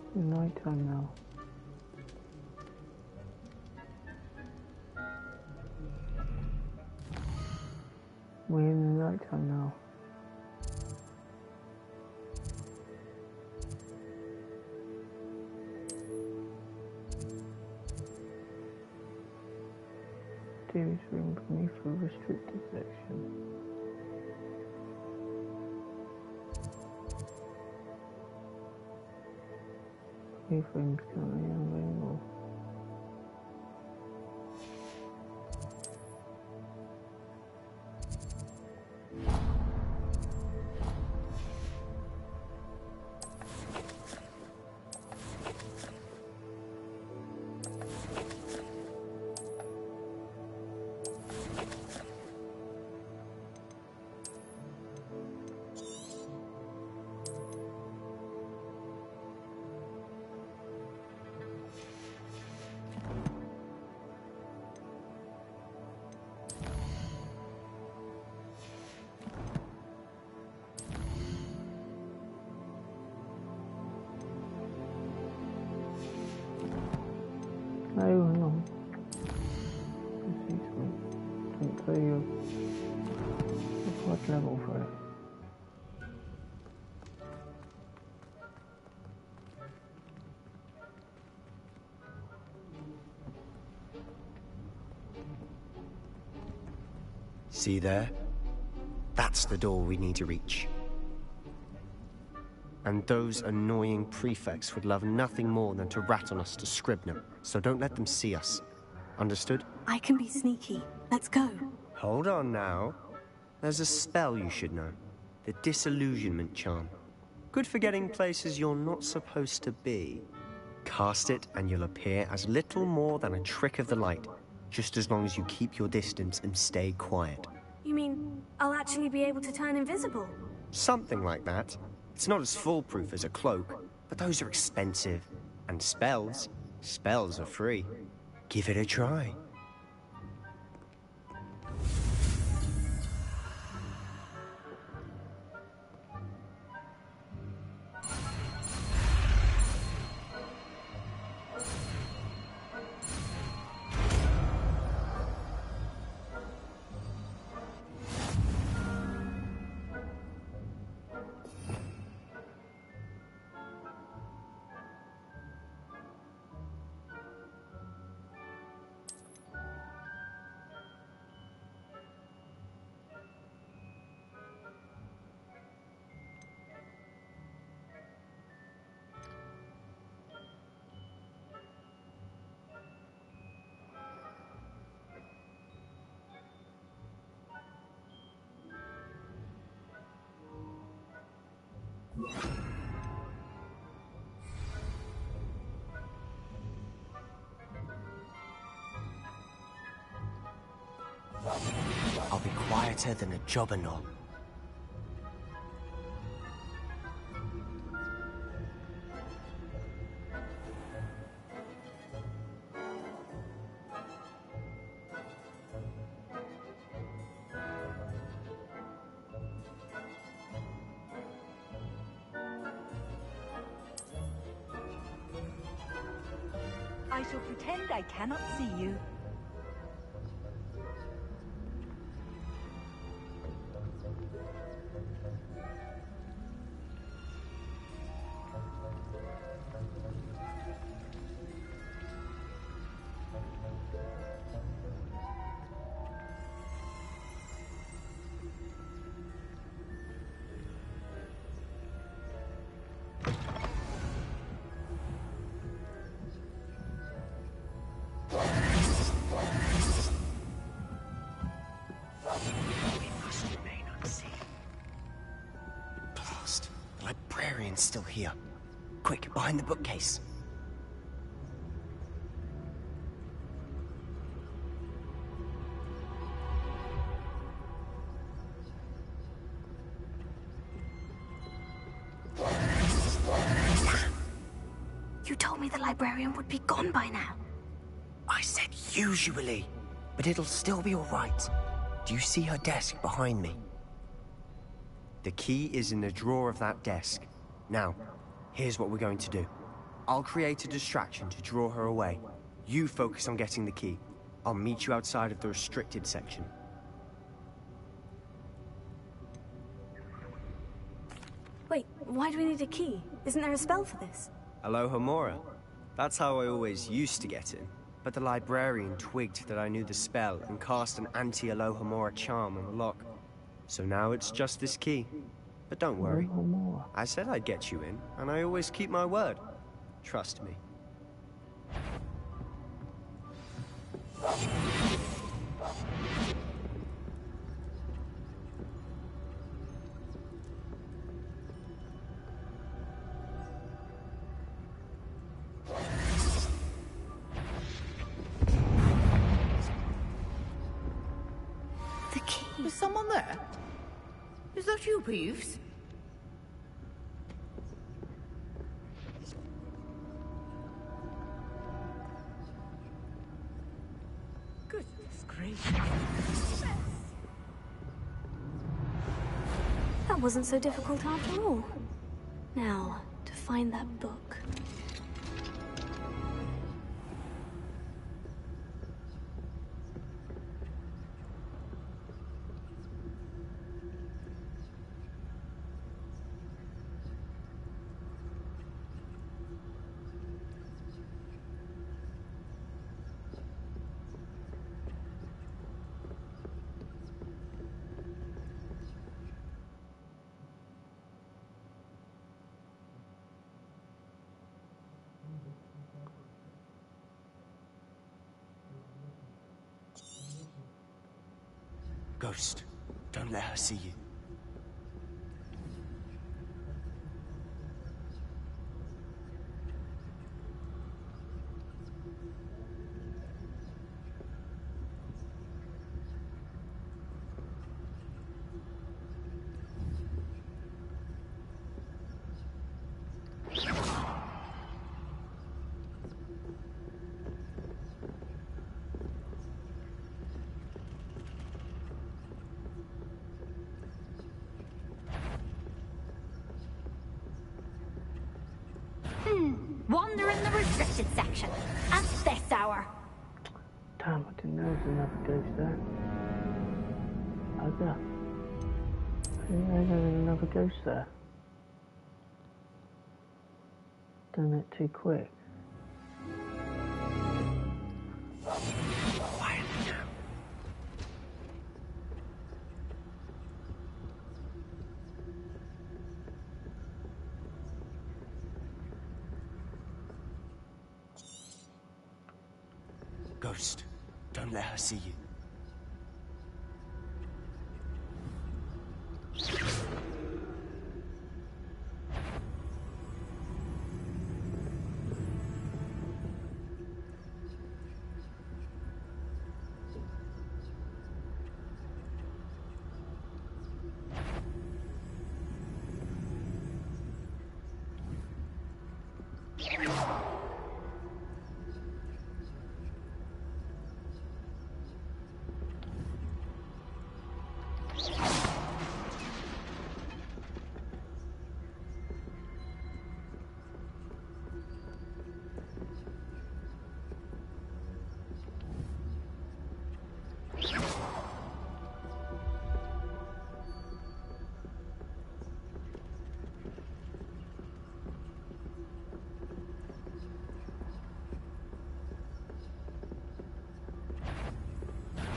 It's night time now. We're in the night time now. Davis room beneath a restricted section. New frames currently unavailable. Oh, hang on. Don't tell you what level for it. See there? That's the door we need to reach. And those annoying prefects would love nothing more than to rat on us to Scribner, so don't let them see us. Understood? I can be sneaky. Let's go. Hold on now. There's a spell you should know. The Disillusionment Charm. Good for getting places you're not supposed to be. Cast it and you'll appear as little more than a trick of the light, just as long as you keep your distance and stay quiet. You mean I'll actually be able to turn invisible? Something like that. It's not as foolproof as a cloak, but those are expensive. And spells are free. Give it a try. I'll be quieter than a jobberknoll. I shall pretend I cannot see you. Still here. Quick, behind the bookcase. You told me the librarian would be gone by now. I said usually, but it'll still be all right. Do you see her desk behind me? The key is in the drawer of that desk. Now, here's what we're going to do. I'll create a distraction to draw her away. You focus on getting the key. I'll meet you outside of the restricted section. Wait, why do we need a key? Isn't there a spell for this? Alohomora. That's how I always used to get in. But the librarian twigged that I knew the spell and cast an anti-Alohomora charm on the lock. So now it's just this key. But don't worry. I said I'd get you in, and I always keep my word. Trust me. The key. Is someone there? Is that you, Peeves? Goodness gracious. That wasn't so difficult after all. Now, to find that book. Ghost, don't let her see you. Wander in the restricted section at this hour. Damn, I didn't know there was another ghost there. Okay. I didn't know there was another ghost there. Done it too quick. Quiet now. Ghost, don't let her see you.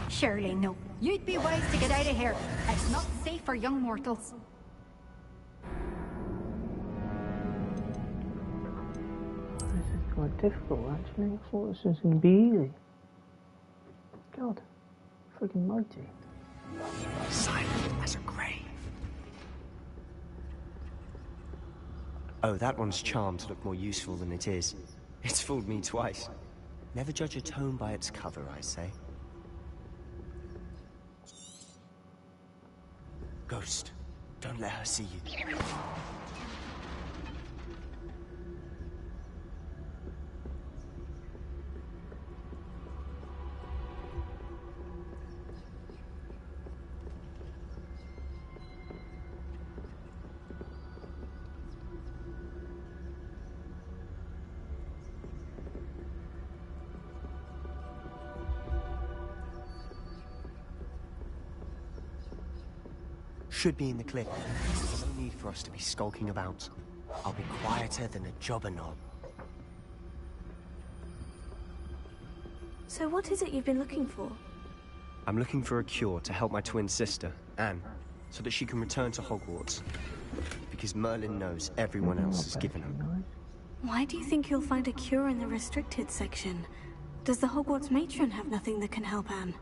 Surely no. You'd be wise to get out of here. It's not safe for young mortals. This is quite difficult, actually. I thought this was going to be easy. God, freaking mighty. Silent as a grave. Oh, that one's charmed to look more useful than it is. It's fooled me twice. Never judge a tome by its cover, I say. Ghost, don't let her see you. Should be in the cliff. There's no need for us to be skulking about. I'll be quieter than a jobber knob. So what is it you've been looking for? I'm looking for a cure to help my twin sister, Anne, so that she can return to Hogwarts. Because Merlin knows everyone else has given up. Why do you think you'll find a cure in the restricted section? Does the Hogwarts matron have nothing that can help Anne?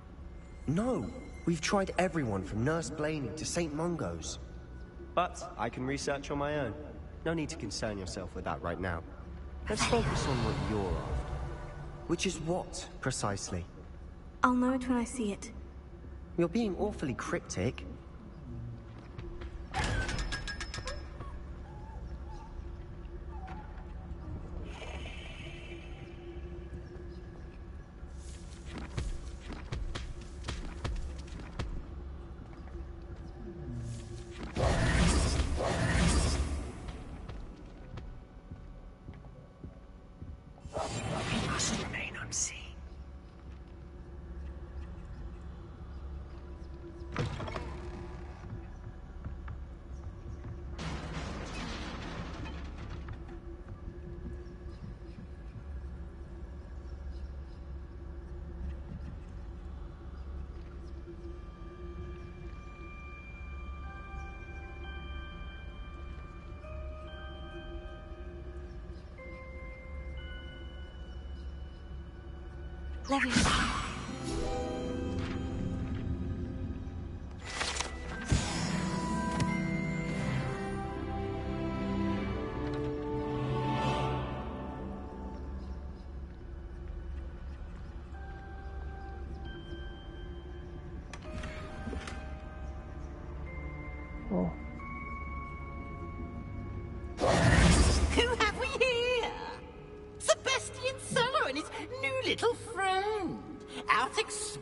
No! We've tried everyone from Nurse Blaney to St. Mungo's. But I can research on my own. No need to concern yourself with that right now. Let's focus on what you're after. Which is what, precisely? I'll know it when I see it. You're being awfully cryptic.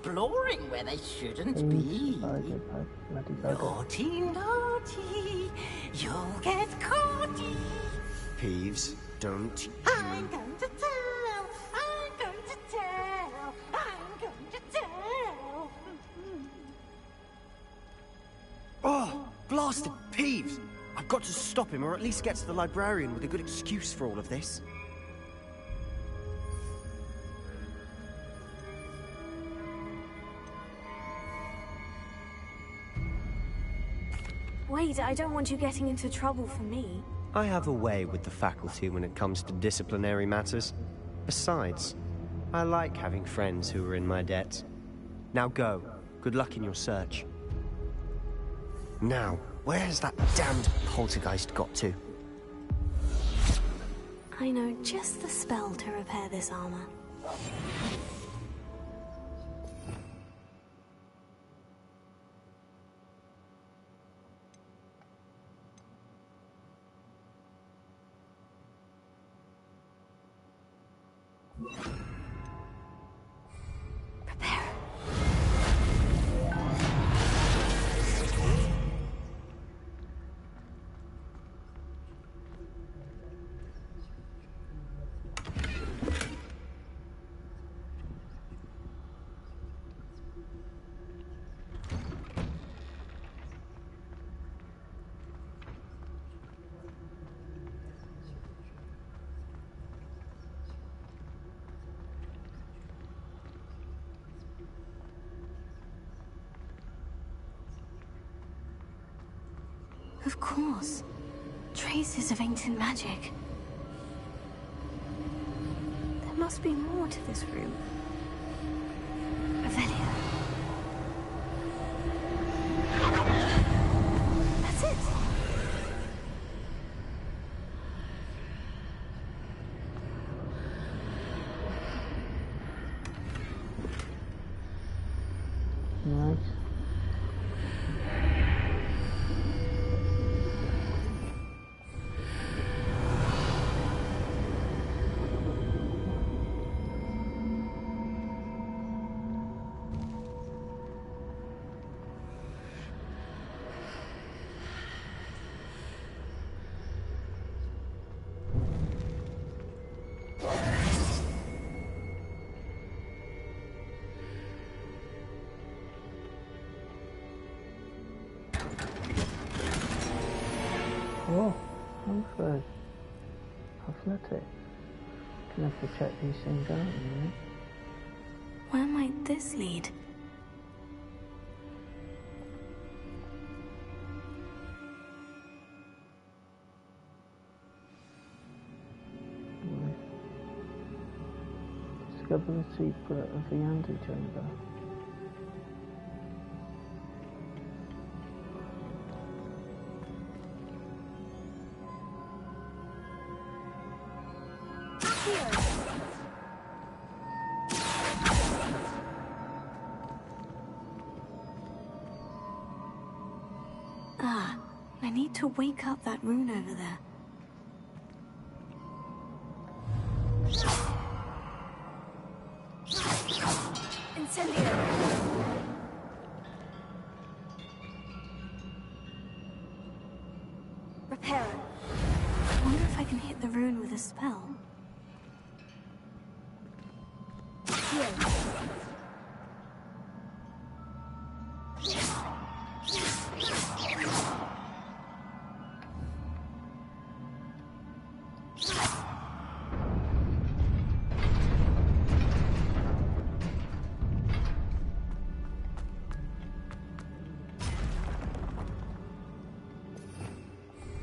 exploring where they shouldn't be. Naughty, naughty, you'll get caughty. Peeves, don't you... I'm going to tell, I'm going to tell, I'm going to tell. Oh, blasted Peeves! I've got to stop him, or at least get to the librarian with a good excuse for all of this. Wait, I don't want you getting into trouble for me. I have a way with the faculty when it comes to disciplinary matters. Besides, I like having friends who are in my debt. Now go. Good luck in your search. Now, where has that damned poltergeist got to? I know just the spell to repair this armor. Of course. Traces of ancient magic. There must be more to this room. Revelio. That's it. Nice. Oh, I'm good. Athletic. Can have to check these things out, you know? Where might this lead? Discover the secret of the antechamber. Ah, I need to wake up that rune over there. Incendio! Repair it. I wonder if I can hit the rune with a spell. Here.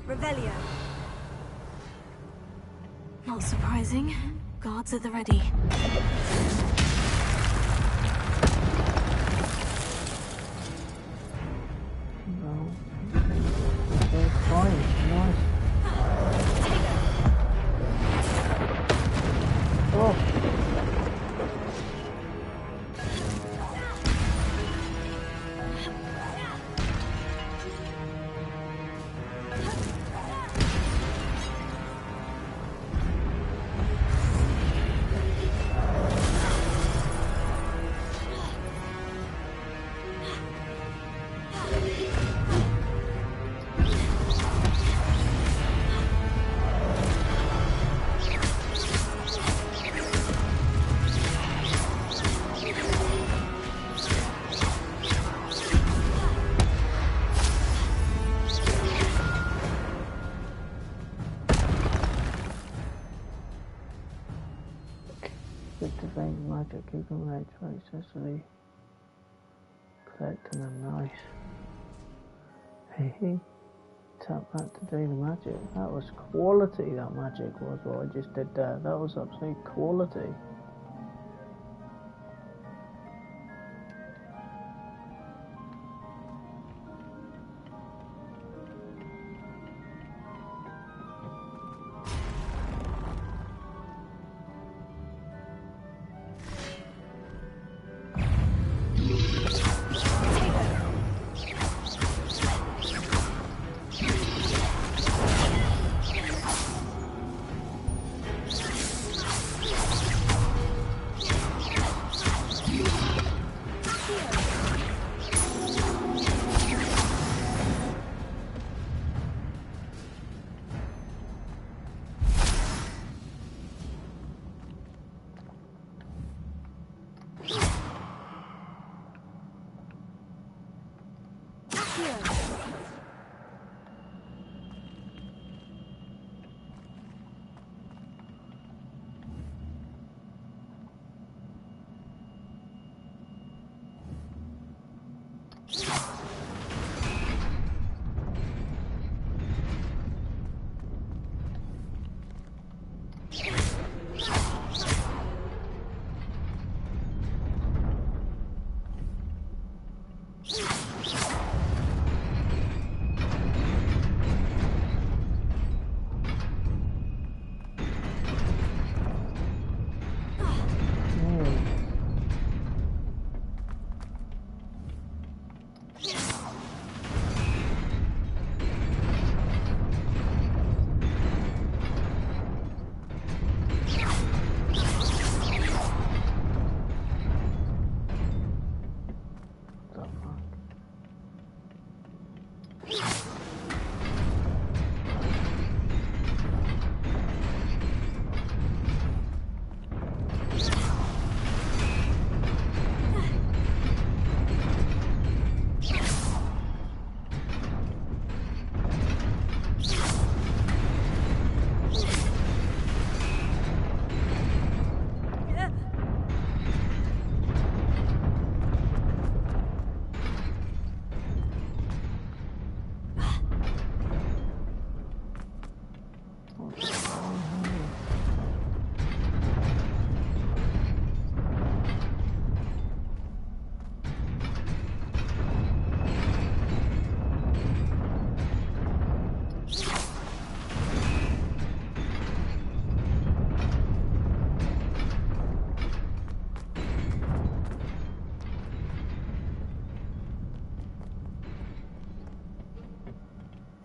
Revelio. Not surprising. Guards at the ready. No. Okay, fine. Nice. Oh. accumulate to successfully collecting them. Nice. Hey, tap that to do the magic. That was quality, that magic was what I just did there. That was absolute quality.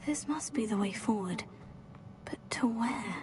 This must be the way forward. But to where?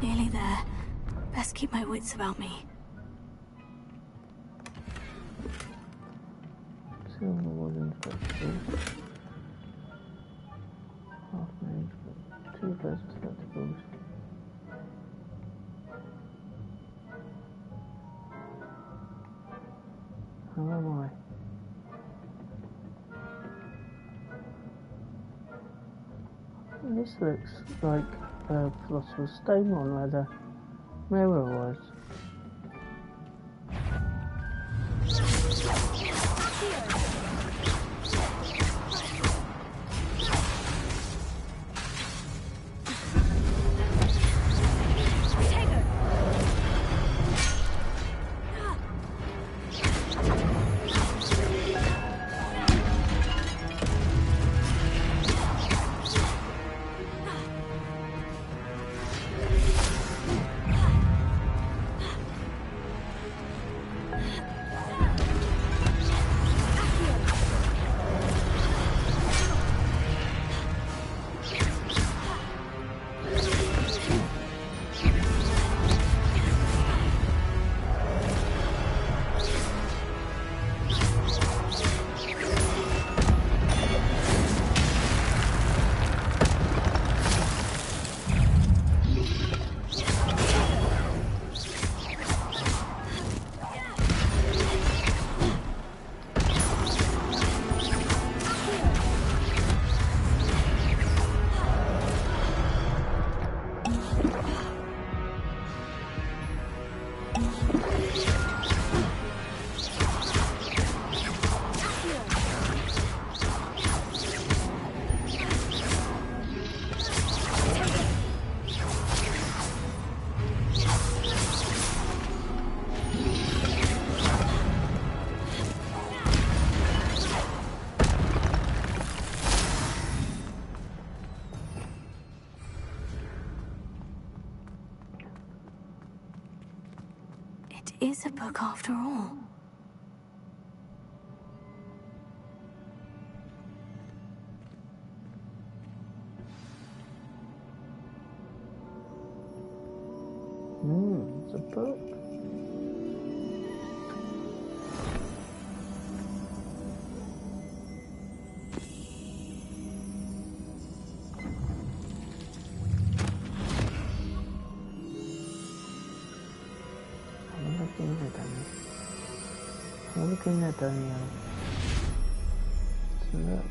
Nearly there. Best keep my wits about me. Silver wooden spectacles. Half mage, but 2 pairs of spectacles. How am I? This looks like the Philosopher's Stone one where the mirror was. is a book after all. It's a book. I'm looking at Danielle. Look.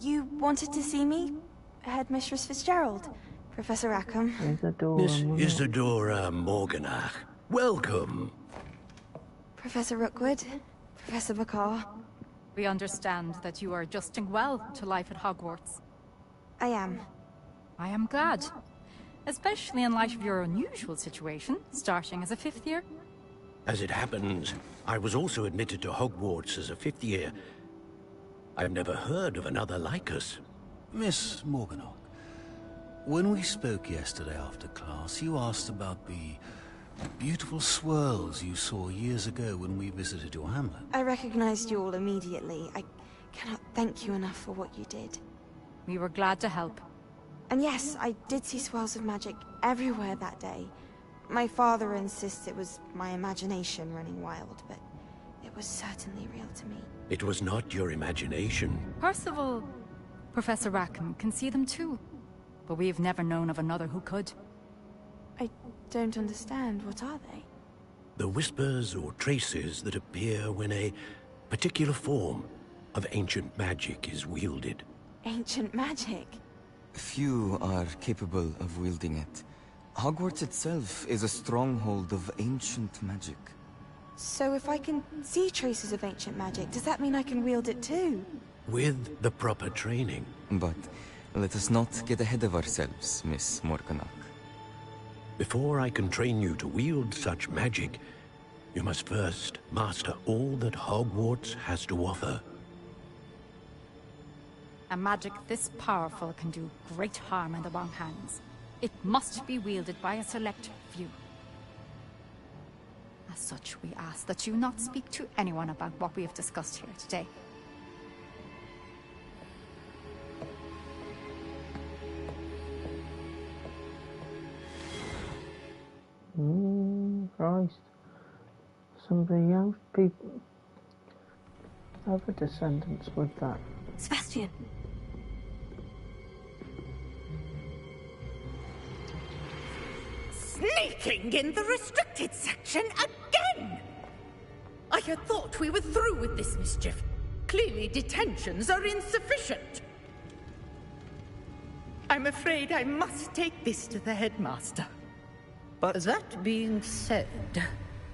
You wanted to see me? Headmistress Fitzgerald? Professor Rackham? Miss Isadora Morganach, welcome. Professor Rookwood? Professor Bakar? We understand that you are adjusting well to life at Hogwarts. I am. I am glad. Especially in light of your unusual situation, starting as a 5th year. As it happens, I was also admitted to Hogwarts as a 5th year. I've never heard of another like us. Miss Morganach, when we spoke yesterday after class, you asked about the beautiful swirls you saw years ago when we visited your hamlet. I recognized you all immediately. I cannot thank you enough for what you did. We were glad to help. And yes, I did see swirls of magic everywhere that day. My father insists it was my imagination running wild, but it was certainly real to me. It was not your imagination. Percival, Professor Rackham can see them too. But we've never known of another who could. I don't understand. What are they? The whispers or traces that appear when a particular form of ancient magic is wielded. Ancient magic? Few are capable of wielding it. Hogwarts itself is a stronghold of ancient magic. So if I can see traces of ancient magic, does that mean I can wield it too? With the proper training. But let us not get ahead of ourselves, Miss Morganach. Before I can train you to wield such magic, you must first master all that Hogwarts has to offer. A magic this powerful can do great harm in the wrong hands. It must be wielded by a select few. As such, we ask that you not speak to anyone about what we have discussed here today. Christ. Some of the young people, other descendants with that. Sebastian. Sneaking in the restricted section again! I had thought we were through with this mischief. Clearly detentions are insufficient. I'm afraid I must take this to the headmaster. But that being said,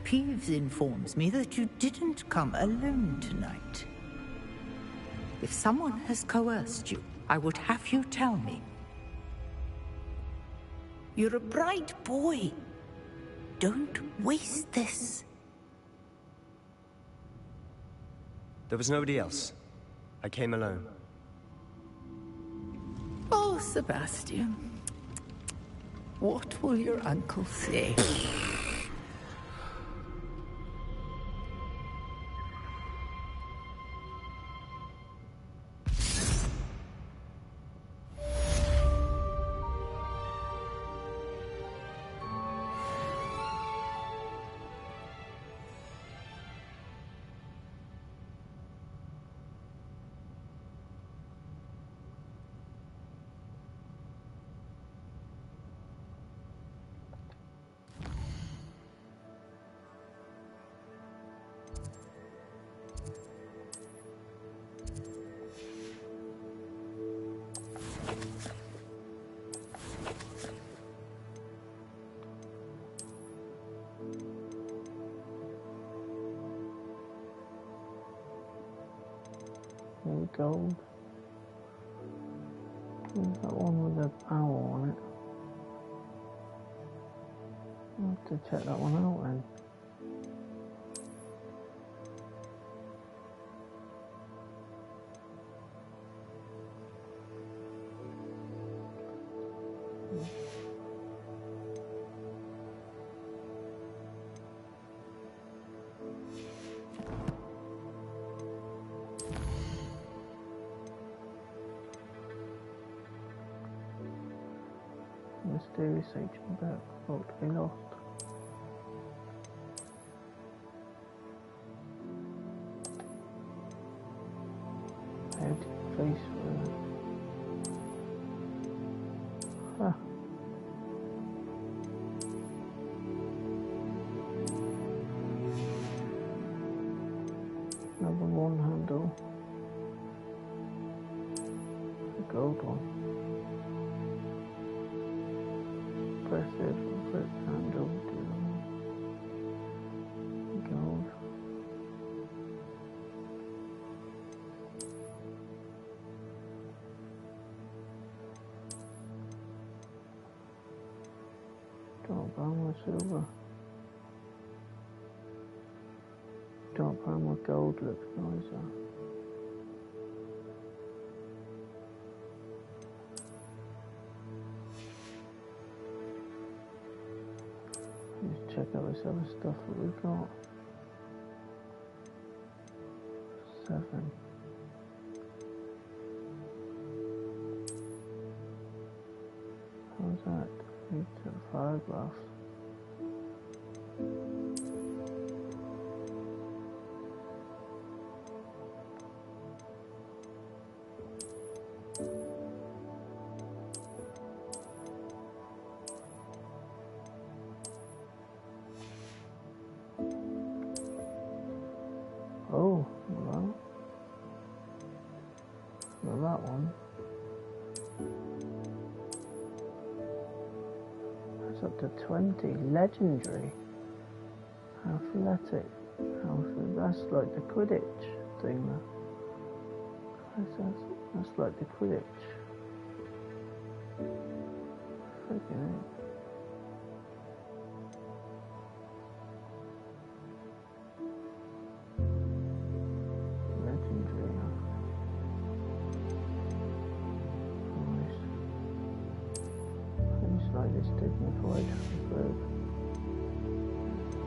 Peeves informs me that you didn't come alone tonight. If someone has coerced you, I would have you tell me. You're a bright boy. Don't waste this. there was nobody else. I came alone. Oh, Sebastian. What will your uncle say? Gold. There's that one with the owl on it. I'll have to check that one out then. Mysterious ancient book thought to be lost. Head, face, huh. Number one handle. The gold one. Impressive, flip handle, gold. Dark brown with silver. Dark brown with gold looks nicer. Let's check out this other stuff that we got. 7. How's that? Need to photographs. Oh, well, that one. That's up to 20. Legendary. Athletic. That's like the Quidditch thing. That's like the Quidditch. Freaking it. Dignified bird.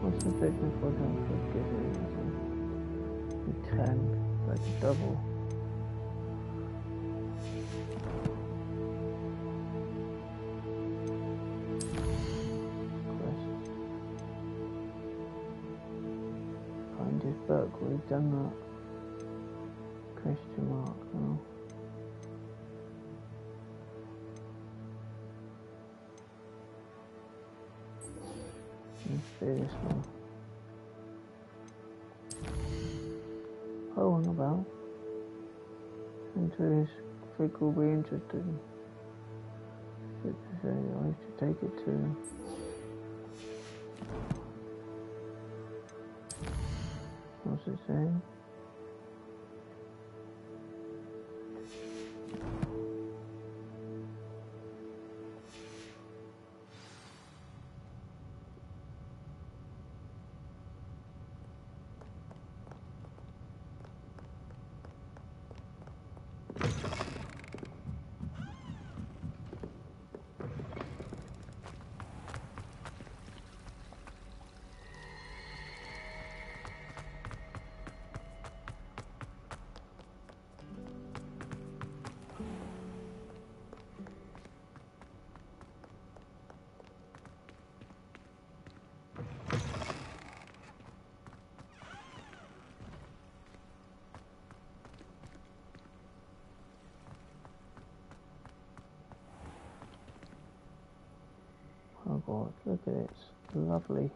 What's the dignified for giving? 10, like a double. Quest. Find his book, we've done that. Question mark now. Let's do this one. Oh, not bad. Into this, I think we'll be interested in. What's it say? I have to take it to... What's it saying? Hogwarts, look at it, it's lovely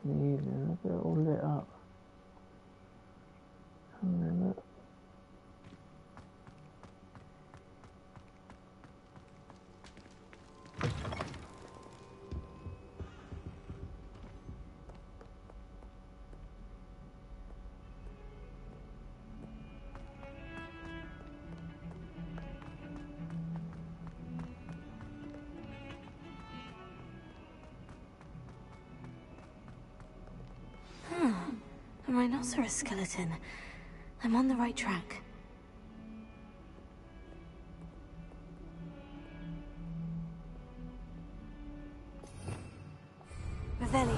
in the evening, look at it all lit up. And then look. A rhinoceros skeleton. I'm on the right track. Revelio.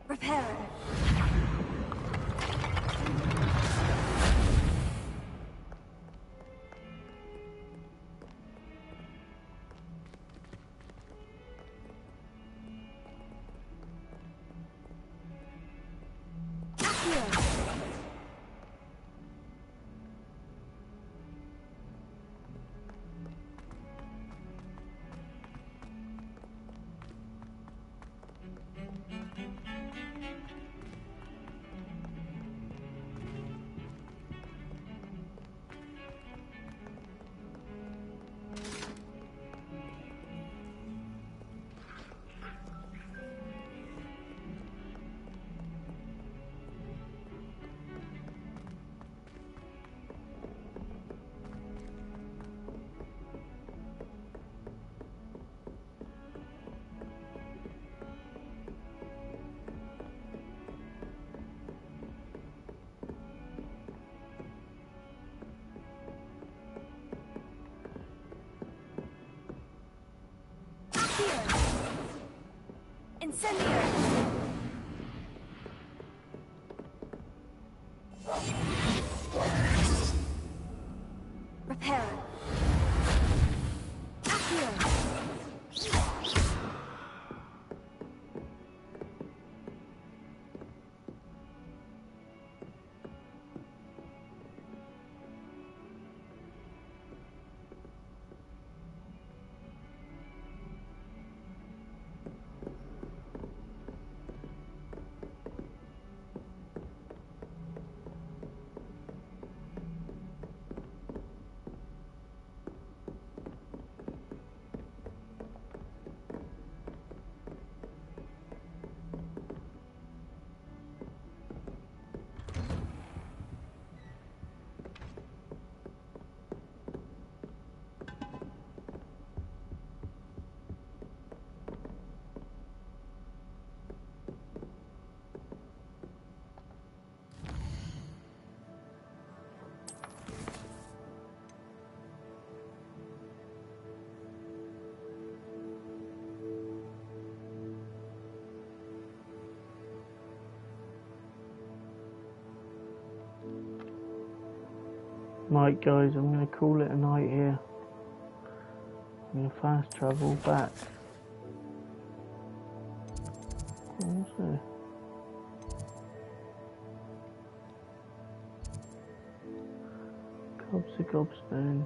Reparo. Incendio! Reparo. Accio. Right guys, I'm going to call it a night here. I'm gonna fast travel back. What's there? Gob's a gobstone.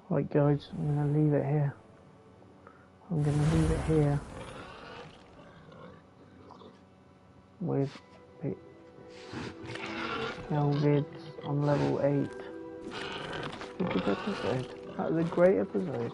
Right guys, I'm going to leave it here. With Elvids on level 8. It's a good episode. That was a great episode.